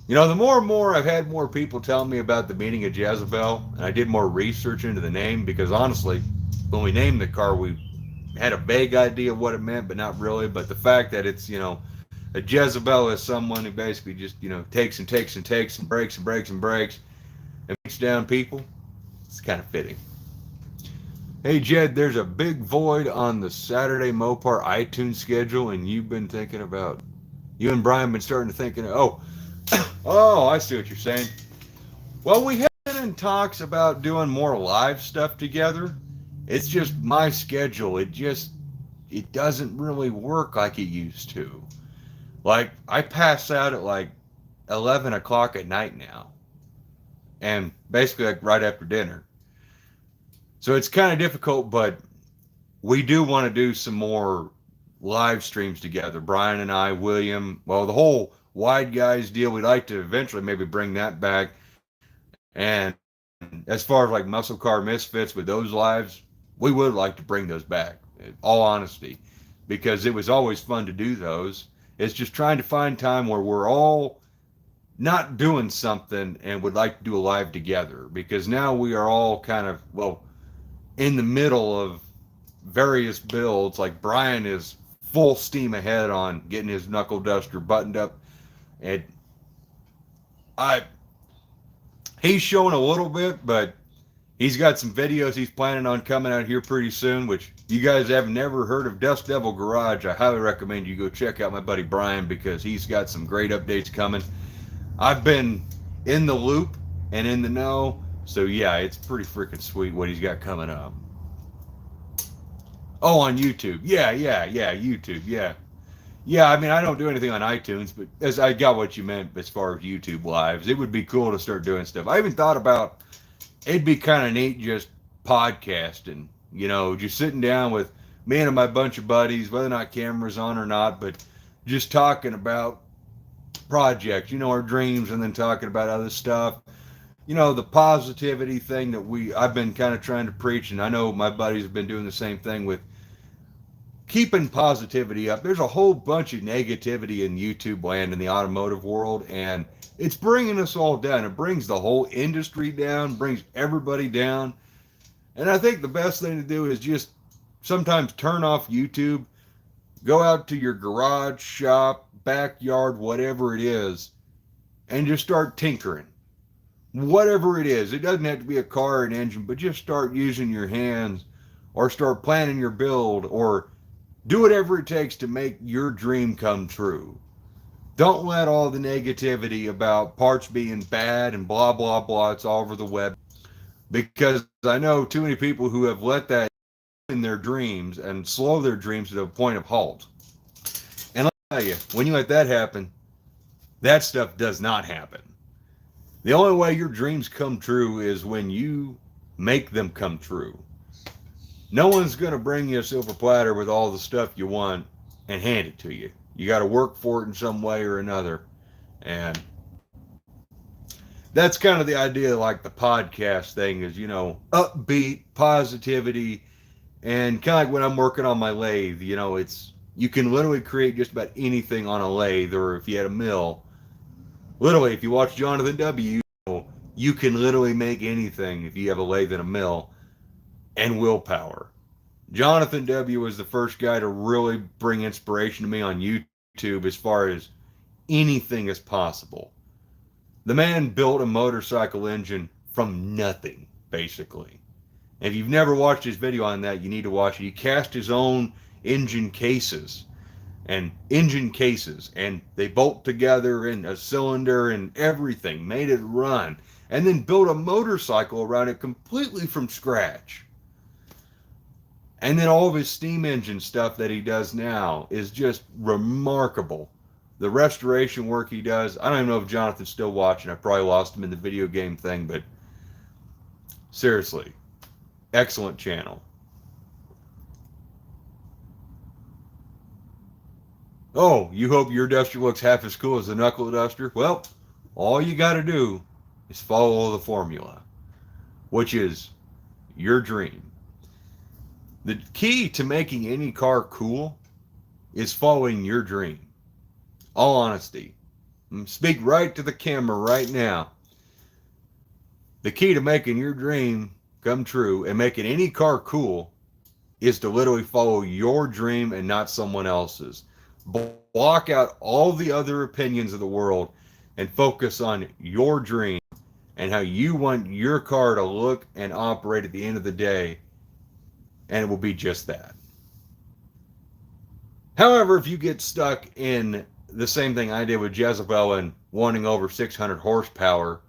You know, the more and more I've had more people tell me about the meaning of Jezebel, and I did more research into the name because honestly, when we named the car, we had a vague idea of what it meant, but not really. But the fact that it's, you know, a Jezebel is someone who basically just, you know, takes and takes and takes and breaks and breaks and breaks and beats down people, it's kind of fitting. Hey Jed, there's a big void on the Saturday Mopar iTunes schedule, and you've been thinking about, you and Brian been starting to thinking, oh, I see what you're saying. Well, we have been in talks about doing more live stuff together. It's just my schedule. It doesn't really work like it used to. Like, I pass out at like 11 o'clock at night now. And basically like right after dinner. So it's kind of difficult, but we do want to do some more live streams together. Brian and I, William, well, the whole Wide Guys deal, we'd like to eventually maybe bring that back. And as far as like Muscle Car Misfits with those lives, we would like to bring those back, in all honesty, because it was always fun to do those. It's just trying to find time where we're all not doing something and would like to do a live together, because now we are all kind of, well, in the middle of various builds. Like Brian is full steam ahead on getting his knuckle duster buttoned up, and he's showing a little bit, but he's got some videos he's planning on coming out here pretty soon, which you guys have never heard of Dust Devil Garage. I highly recommend you go check out my buddy Brian because he's got some great updates coming. I've been in the loop and in the know, so yeah, it's pretty freaking sweet what he's got coming up. Oh, on YouTube. Yeah, YouTube, yeah. Yeah, I mean, I don't do anything on iTunes, but as I got what you meant as far as YouTube lives, it would be cool to start doing stuff. I even thought about, it'd be kind of neat just podcasting, you know, just sitting down with me and my bunch of buddies, whether or not cameras on or not, but just talking about projects, you know, our dreams, and then talking about other stuff. You know, the positivity thing that I've been kind of trying to preach, and I know my buddies have been doing the same thing with keeping positivity up. There's a whole bunch of negativity in YouTube land in the automotive world, and it's bringing us all down. It brings the whole industry down, brings everybody down. And I think the best thing to do is just sometimes turn off YouTube, go out to your garage, shop, backyard, whatever it is, and just start tinkering. Whatever it is, it doesn't have to be a car or an engine, but just start using your hands or start planning your build or do whatever it takes to make your dream come true. Don't let all the negativity about parts being bad and blah, blah, blah, it's all over the web. Because I know too many people who have let that in their dreams and slow their dreams to a point of halt. And let me tell you, when you let that happen, that stuff does not happen. The only way your dreams come true is when you make them come true. No one's going to bring you a silver platter with all the stuff you want and hand it to you. You got to work for it in some way or another. And that's kind of the idea, like the podcast thing is, you know, upbeat, positivity, and kind of like when I'm working on my lathe, you know, it's, you can literally create just about anything on a lathe, or if you had a mill. Literally, if you watch Jonathan W., you can literally make anything if you have a lathe and a mill and willpower. Jonathan W. was the first guy to really bring inspiration to me on YouTube as far as anything is possible. The man built a motorcycle engine from nothing, basically. And if you've never watched his video on that, you need to watch it. He cast his own engine cases and they bolt together in a cylinder and everything, made it run, and then built a motorcycle around it completely from scratch. And then all of his steam engine stuff that he does now is just remarkable. The restoration work he does, I don't even know if Jonathan's still watching. I probably lost him in the video game thing, but seriously, excellent channel. Oh, you hope your duster looks half as cool as the knuckle duster? Well, all you got to do is follow the formula, which is your dream. The key to making any car cool is following your dream. All honesty. Speak right to the camera right now. The key to making your dream come true and making any car cool is to literally follow your dream and not someone else's. Block out all the other opinions of the world and focus on your dream and how you want your car to look and operate at the end of the day, and it will be just that. However, if you get stuck in the same thing I did with Jezebel and wanting over 600 horsepower,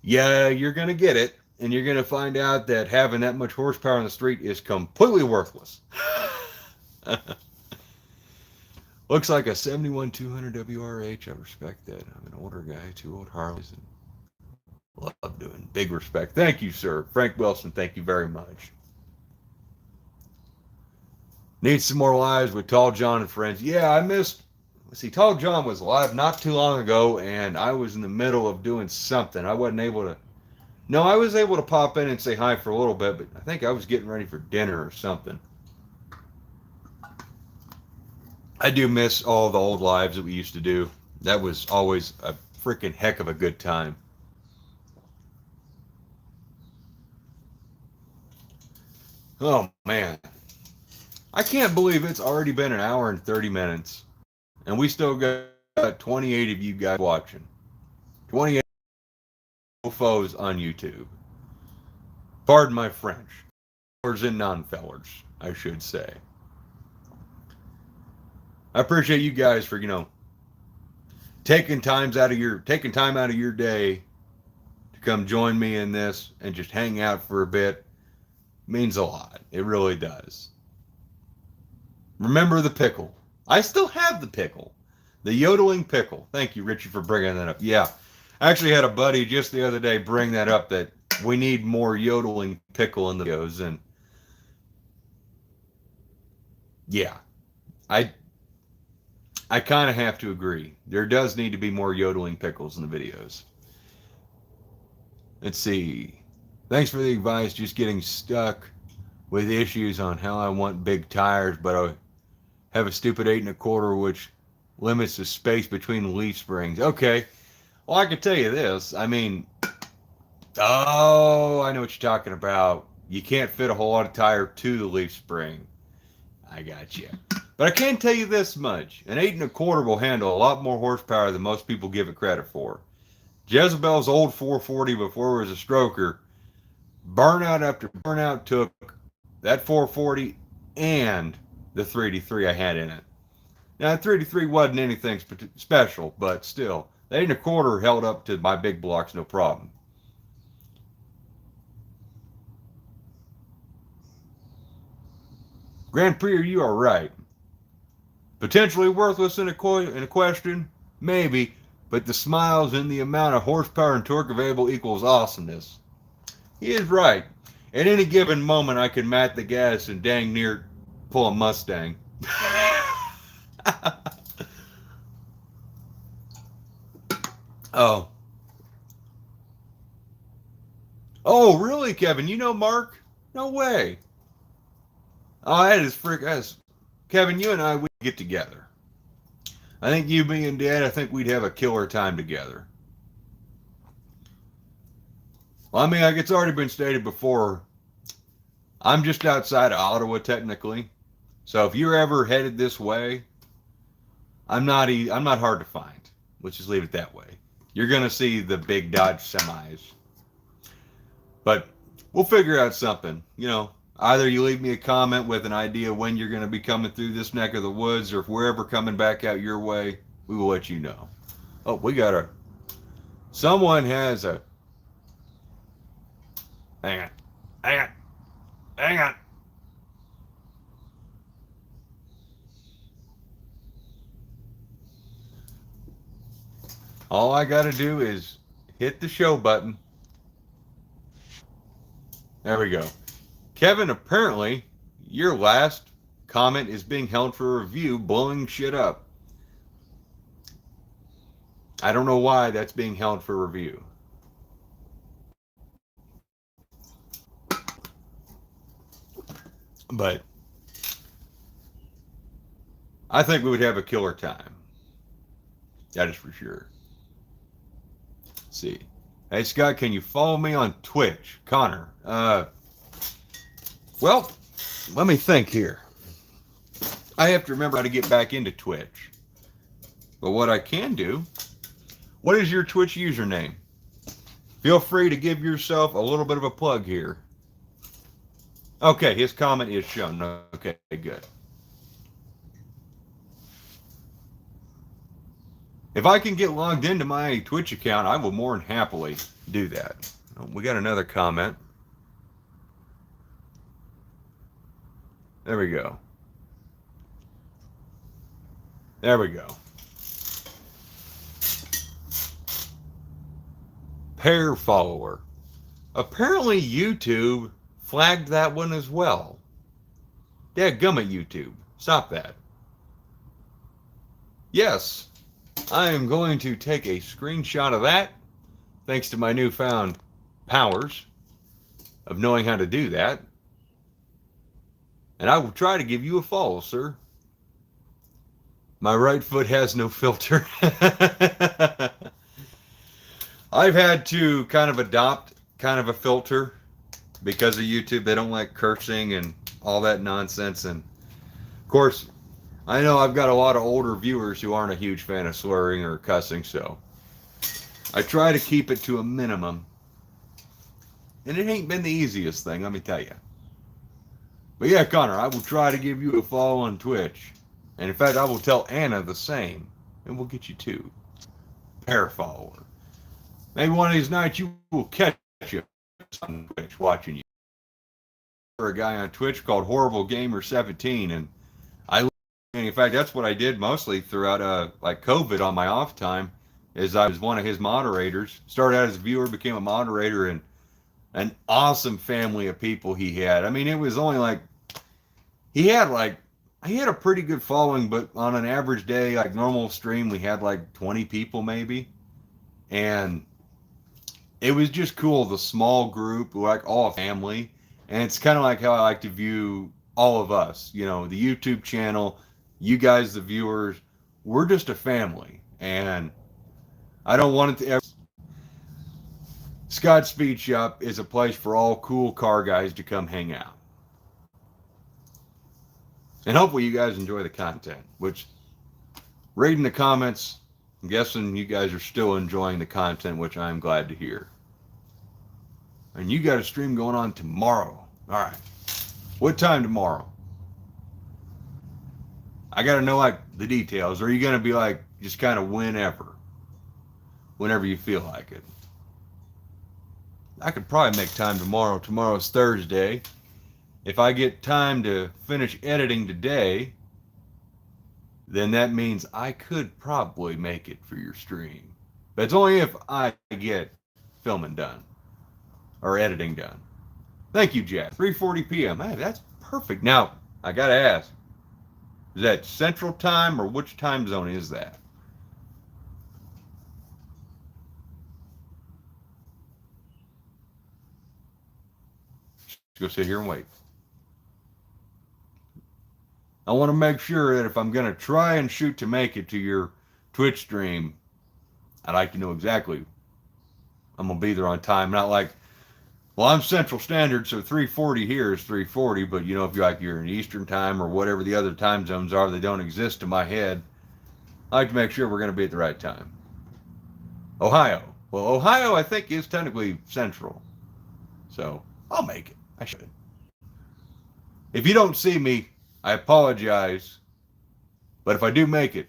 yeah, you're going to get it, and you're going to find out that having that much horsepower on the street is completely worthless. Looks like a 71-200 WRH. I respect that. I'm an older guy, 2 old Harleys, and love doing. Big respect. Thank you, sir. Frank Wilson, thank you very much. Need some more lives with Tall John and friends. Yeah, I missed. See, Tall John was live not too long ago, and I was in the middle of doing something. I wasn't able to. No, I was able to pop in and say hi for a little bit, but I think I was getting ready for dinner or something. I do miss all the old lives that we used to do. That was always a freaking heck of a good time. Oh, man. I can't believe it's already been an hour and 30 minutes. And we still got 28 of you guys watching. 28 foes on YouTube. Pardon my French. Fellers and non-fellers, I should say. I appreciate you guys for, taking time out of your day to come join me in this and just hang out for a bit. It means a lot. It really does. Remember the pickle. I still have the pickle. The yodeling pickle. Thank you, Richie, for bringing that up. Yeah. I actually had a buddy just the other day bring that up, that we need more yodeling pickle in the videos. And yeah, I kind of have to agree. There does need to be more yodeling pickles in the videos. Let's see. Thanks for the advice. Just getting stuck with issues on how I want big tires, but I have a stupid 8 1/4, which limits the space between leaf springs. Okay. Well, I can tell you this. I mean, oh, I know what you're talking about. You can't fit a whole lot of tire to the leaf spring. I got you. But I can tell you this much. An 8 1/4 will handle a lot more horsepower than most people give it credit for. Jezebel's old 440 before it was a stroker, burnout after burnout took that 440 and the 383 I had in it. Now, the 383 wasn't anything special, but still, the 8 1/4 held up to my big blocks no problem. Grand Prix, you are right. Potentially worthless in a question? Maybe, but the smiles and the amount of horsepower and torque available equals awesomeness. He is right. At any given moment, I can mat the gas and dang near pull a Mustang. Oh, Oh, really, Kevin? You know Mark? No way. Oh, that is that's Kevin, you and I, we get together. I think you, me, and Dad, I think we'd have a killer time together. Well, I mean, like it's already been stated before, I'm just outside of Ottawa technically. So if you're ever headed this way, I'm not hard to find. Let's just leave it that way. You're gonna see the big Dodge semis, but we'll figure out something. You know, either you leave me a comment with an idea when you're gonna be coming through this neck of the woods, or if we're ever coming back out your way, we will let you know. Oh, we got a. Someone has a. Hang on, hang on, hang on. All I got to do is hit the show button. There we go. Kevin, apparently, your last comment is being held for review, blowing shit up. I don't know why that's being held for review. But I think we would have a killer time. That is for sure. Let's see. Hey, Scott, can you follow me on Twitch? Connor. Well, let me think here. I have to remember how to get back into Twitch. But what I can do, what is your Twitch username? Feel free to give yourself a little bit of a plug here. Okay, his comment is shown. Okay, good. If I can get logged into my Twitch account, I will more than happily do that. Oh, we got another comment. There we go. There we go. Pair follower. Apparently YouTube flagged that one as well. Dadgummit YouTube. Stop that. Yes, I am going to take a screenshot of that, thanks to my newfound powers of knowing how to do that. And I will try to give you a follow, sir. My right foot has no filter. I've had to kind of adopt kind of a filter because of YouTube. They don't like cursing and all that nonsense. And of course, I know I've got a lot of older viewers who aren't a huge fan of swearing or cussing, so I try to keep it to a minimum. And it ain't been the easiest thing, let me tell you. But yeah, Connor, I will try to give you a follow on Twitch. And in fact, I will tell Anna the same. And we'll get you two. Pair follower. Maybe one of these nights you will catch you on Twitch watching you. For a guy on Twitch called Horrible Gamer 17, and in fact, that's what I did mostly throughout like COVID on my off time, is I was one of his moderators. Started out as a viewer, became a moderator, and an awesome family of people he had. I mean, it was only like he had a pretty good following, but on an average day, like normal stream, we had like 20 people maybe. And it was just cool, the small group, like all family. And it's kind of like how I like to view all of us, you know, the YouTube channel, you guys, the viewers, we're just a family. And I don't want it to ever. Scott's Speed Shop is a place for all cool car guys to come hang out. And hopefully you guys enjoy the content, which, reading the comments, I'm guessing you guys are still enjoying the content, which I'm glad to hear. And you got a stream going on tomorrow. All right. What time tomorrow? I got to know like the details. Or are you going to be like just kind of whenever you feel like it? I could probably make time tomorrow. Tomorrow's Thursday. If I get time to finish editing today, then that means I could probably make it for your stream. But it's only if I get filming done or editing done. Thank you, Jack. 3:40 p.m. Hey, that's perfect. Now, I got to ask, is that Central Time or which time zone is that? go sit here and wait. I want to make sure that if I'm going to try and shoot to make it to your Twitch stream, I'd like to know exactly I'm going to be there on time. Not like, well, I'm Central Standard, so 3:40 here is 3:40, but you know, if you're in Eastern time or whatever the other time zones are, they don't exist in my head. I like to make sure we're going to be at the right time. Ohio. Well, Ohio, I think, is technically Central. So, I'll make it. I should. If you don't see me, I apologize. But if I do make it,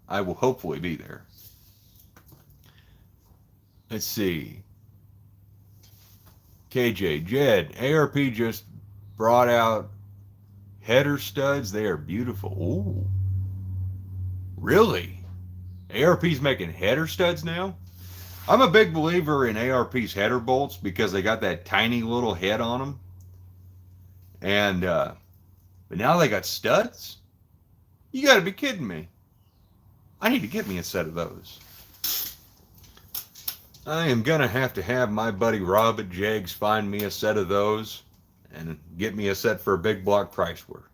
I will hopefully be there. Let's see. KJ, Jed, ARP just brought out header studs. They are beautiful. Ooh. Really? ARP's making header studs now? I'm a big believer in ARP's header bolts because they got that tiny little head on them. And, but now they got studs? You gotta be kidding me. I need to get me a set of those. I am gonna have to have my buddy Rob at Jags find me a set of those and get me a set for a big block price work.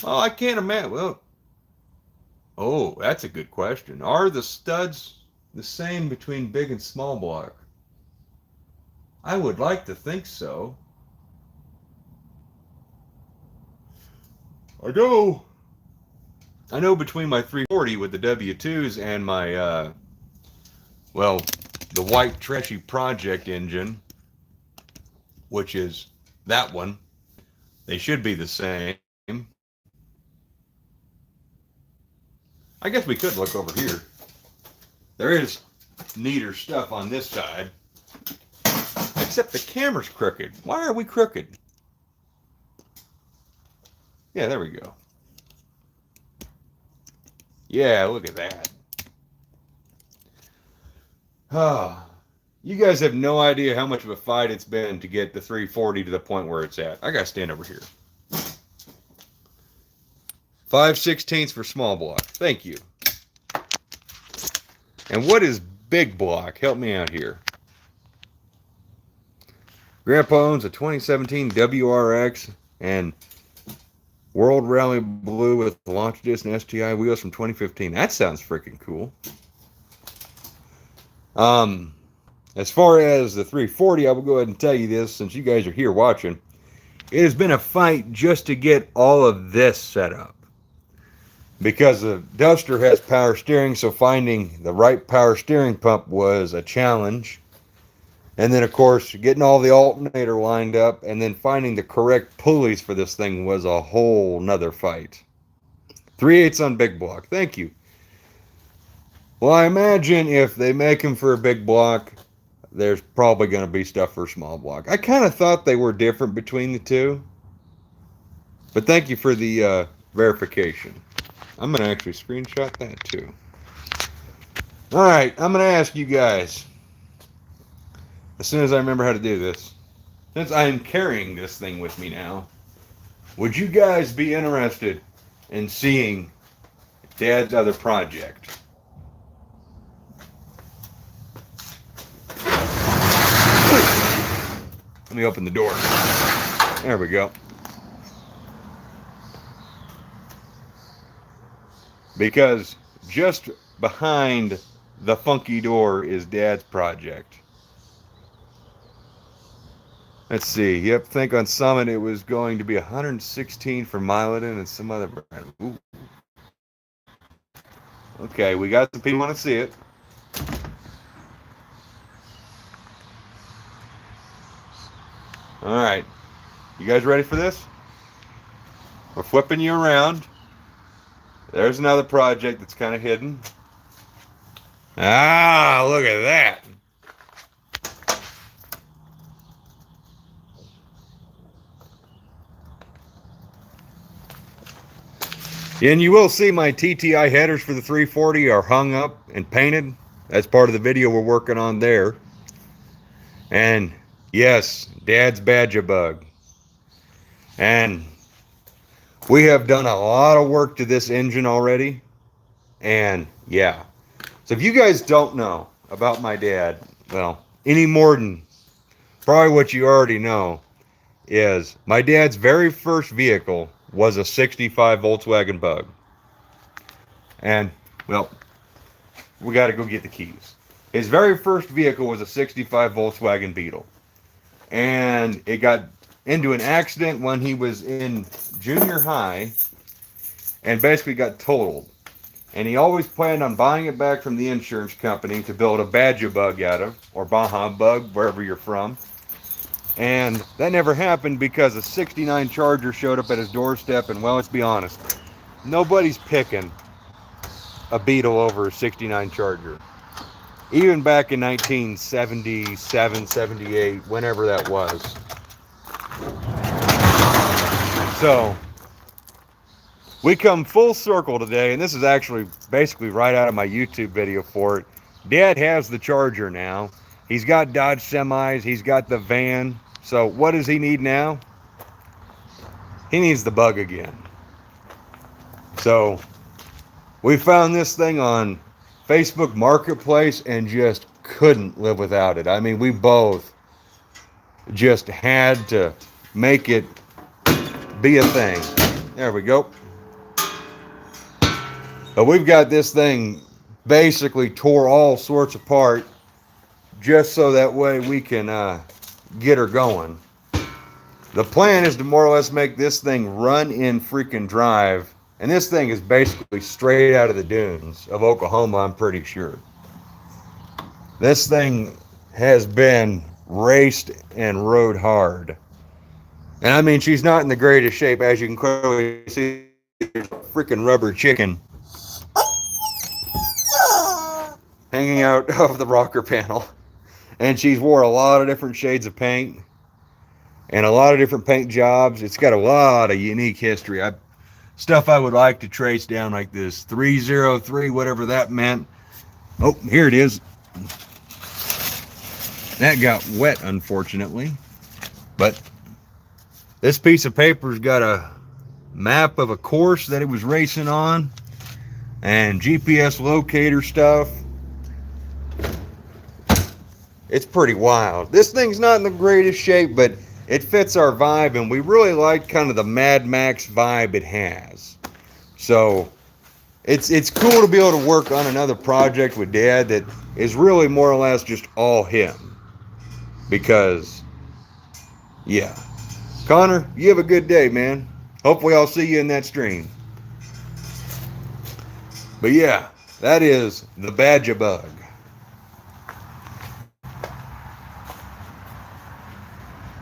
Oh, I can't imagine. Well, oh, that's a good question. Are the studs the same between big and small block? I would like to think so. I know between my 340 with the W2s and my, well, the white trashy project engine, which is that one, they should be the same. I guess we could look over here. There is neater stuff on this side. Except the camera's crooked. Why are we crooked? Yeah, there we go. Yeah, look at that. Ah, you guys have no idea how much of a fight it's been to get the 340 to the point where it's at. I gotta stand over here. 5/16 for small block. Thank you. And what is big block? Help me out here. Grandpa owns a 2017 WRX and World Rally Blue with launch disc and STI wheels from 2015. That sounds freaking cool. As far as the 340, I will go ahead and tell you this since you guys are here watching. It has been a fight just to get all of this set up. Because the Duster has power steering, so finding the right power steering pump was a challenge. And then, of course, getting all the alternator lined up and then finding the correct pulleys for this thing was a whole nother fight. 3/8 on big block. Thank you. Well, I imagine if they make them for a big block, there's probably going to be stuff for a small block. I kind of thought they were different between the two. But thank you for the verification. I'm going to actually screenshot that too. All right, I'm going to ask you guys, as soon as I remember how to do this, since I am carrying this thing with me now, would you guys be interested in seeing Dad's other project? Let me open the door. There we go. Because just behind the funky door is Dad's project. Let's see. Yep, think on Summit it was going to be 116 for Miladin and some other brand. Ooh. Okay, we got some people want to see it. All right. You guys ready for this? We're flipping you around. There's another project that's kind of hidden. Ah, look at that. And you will see my TTI headers for the 340 are hung up and painted. That's part of the video we're working on there. And yes, Dad's Badge-a-Bug. And we have done a lot of work to this engine already. And yeah. So if you guys don't know about my dad, well, any more than probably what you already know is my dad's very first vehicle was a 65 Volkswagen Bug. And, well, we got to go get the keys. His very first vehicle was a 65 Volkswagen Beetle. And it got into an accident when he was in junior high and basically got totaled. And he always planned on buying it back from the insurance company to build a Badger Bug out of, or Baja Bug, wherever you're from. And that never happened because a 69 Charger showed up at his doorstep, and well, let's be honest, nobody's picking a Beetle over a 69 Charger. Even back in 1977, 78, whenever that was. So, we come full circle today, and this is actually basically right out of my YouTube video for it. Dad has the Charger now. He's got Dodge semis, he's got the van. So what does he need now? He needs the Bug again. So we found this thing on Facebook Marketplace and just couldn't live without it. I mean, we both just had to make it be a thing. There we go. But we've got this thing basically tore all sorts apart just so that way we can get her going. The plan is to more or less make this thing run in freaking drive. And this thing is basically straight out of the dunes of Oklahoma, I'm pretty sure. This thing has been raced and rode hard. And I mean, she's not in the greatest shape. As you can clearly see, there's a freaking rubber chicken hanging out of the rocker panel. And she's wore a lot of different shades of paint and a lot of different paint jobs. It's got a lot of unique history. Stuff I would like to trace down, like this 303, whatever that meant. Oh, here it is. That got wet, unfortunately. But this piece of paper's got a map of a course that it was racing on and GPS locator stuff. It's pretty wild. This thing's not in the greatest shape, but it fits our vibe, and we really like kind of the Mad Max vibe it has. So it's cool to be able to work on another project with Dad that is really more or less just all him. Because, yeah. Connor, you have a good day, man. Hopefully I'll see you in that stream. But yeah, that is the Badger Bug.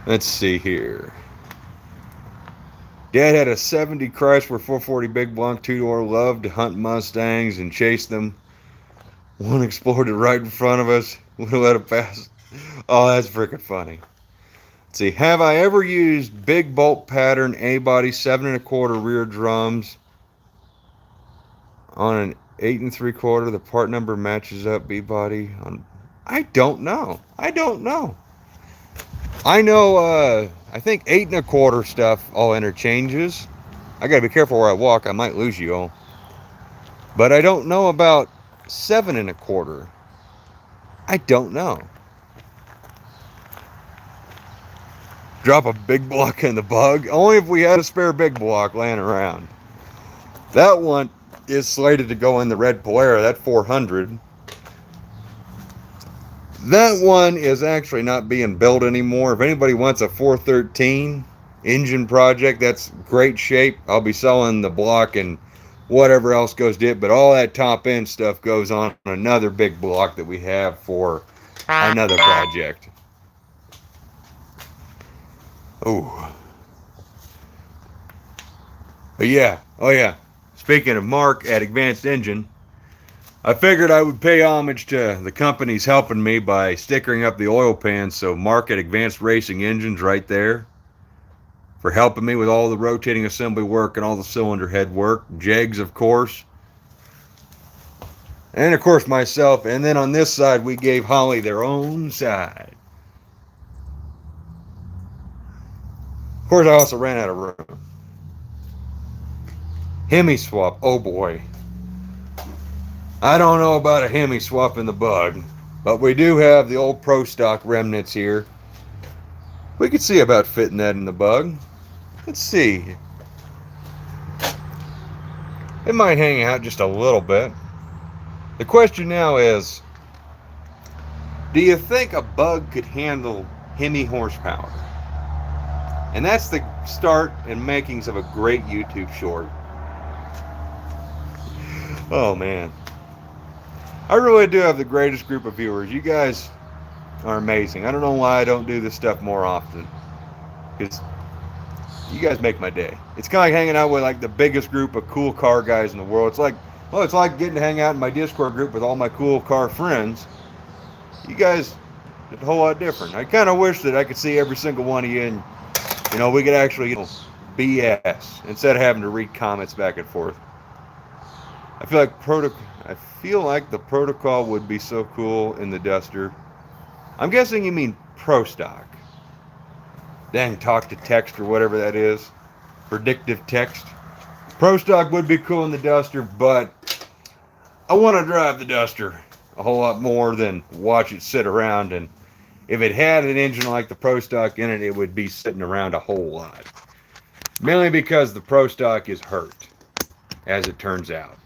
Let's see here. Dad had a 70 Chrysler 440 Big Block two-door, loved to hunt Mustangs and chase them. One exploded right in front of us. We let it pass. Oh, that's freaking funny. Let's see. Have I ever used big bolt pattern A-body 7 1/4 rear drums on an 8 3/4? The part number matches up B-body on. I don't know. I know, I think 8 1/4 stuff all interchanges. I gotta be careful where I walk. I might lose you all. But I don't know about 7 1/4. I don't know. Drop a big block in the Bug. Only if we had a spare big block laying around. That one is slated to go in the red Polara. That 400. That one is actually not being built anymore. If anybody wants a 413 engine project, that's great shape. I'll be selling the block and whatever else goes to it. But all that top end stuff goes on another big block that we have for another project. Oh. But yeah. Oh yeah. Speaking of Mark at Advanced Engine, I figured I would pay homage to the companies helping me by stickering up the oil pan. So Mark at Advanced Racing Engines right there for helping me with all the rotating assembly work and all the cylinder head work. Jegs, of course. And of course myself. And then on this side, we gave Holly their own side. Of course, I also ran out of room. Hemi swap. Oh boy. I don't know about a Hemi swap in the Bug. But we do have the old Pro Stock remnants here. We could see about fitting that in the bug. Let's see. It might hang out just a little bit. The question now is, do you think a bug could handle Hemi horsepower? And that's the start and makings of a great YouTube short. Oh man. I really do have the greatest group of viewers. You guys are amazing. I don't know why I don't do this stuff more often. Because you guys make my day. It's kind of like hanging out with like the biggest group of cool car guys in the world. It's like, well, it's like getting to hang out in my Discord group with all my cool car friends. You guys, it's a whole lot different. I kind of wish that I could see every single one of you and, you know, we could actually, you know, BS instead of having to read comments back and forth. I feel like the protocol would be so cool in the Duster. I'm guessing you mean Pro Stock. Dang, talk to text or whatever that is. Predictive text. Pro Stock would be cool in the Duster, but I want to drive the Duster a whole lot more than watch it sit around. And if it had an engine like the Pro Stock in it, it would be sitting around a whole lot. Mainly because the Pro Stock is hurt, as it turns out.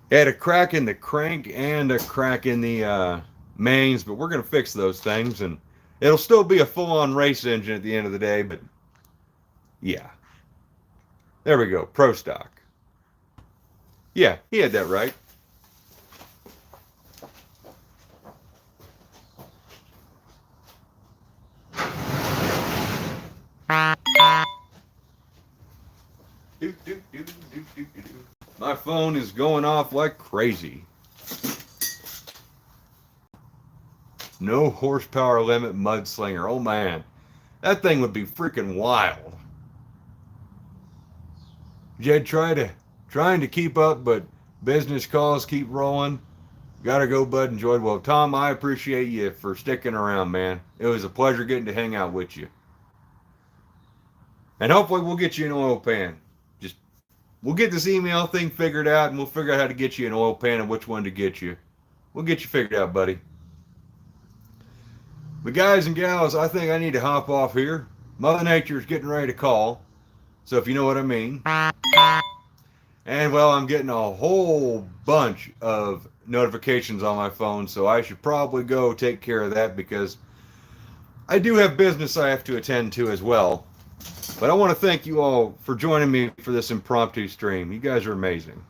It had a crack in the crank and a crack in the mains, but we're going to fix those things, and it'll still be a full-on race engine at the end of the day, but yeah. There we go, Pro Stock. Yeah, he had that right. My phone is going off like crazy. No horsepower limit mudslinger. Oh man, that thing would be freaking wild. Jed trying to keep up, but business calls keep rolling. Gotta go, bud. Enjoyed. Well, Tom, I appreciate you for sticking around, man. It was a pleasure getting to hang out with you. And hopefully we'll get you an oil pan. Just, we'll get this email thing figured out, and we'll figure out how to get you an oil pan and which one to get you. We'll get you figured out, buddy. But guys and gals, I think I need to hop off here. Mother Nature's getting ready to call. So if you know what I mean. And well, I'm getting a whole bunch of notifications on my phone, so I should probably go take care of that because I do have business I have to attend to as well. But I want to thank you all for joining me for this impromptu stream. You guys are amazing.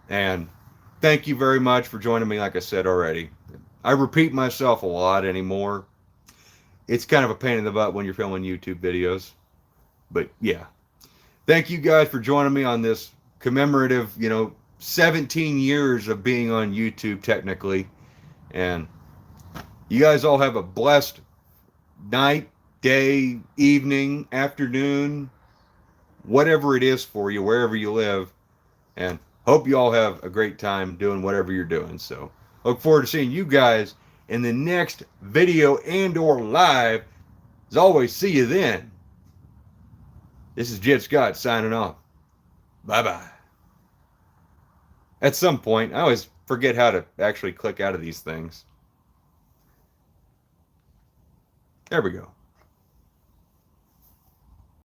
And thank you very much for joining me, like I said already. I repeat myself a lot anymore. It's kind of a pain in the butt when you're filming YouTube videos. But yeah. Thank you guys for joining me on this commemorative, 17 years of being on YouTube technically. And you guys all have a blessed night, day, evening, afternoon, whatever it is for you, wherever you live. And hope you all have a great time doing whatever you're doing. So look forward to seeing you guys in the next video and or live. As always, see you then. This is Jed Scott signing off. Bye-bye. At some point, I always forget how to actually click out of these things. There we go.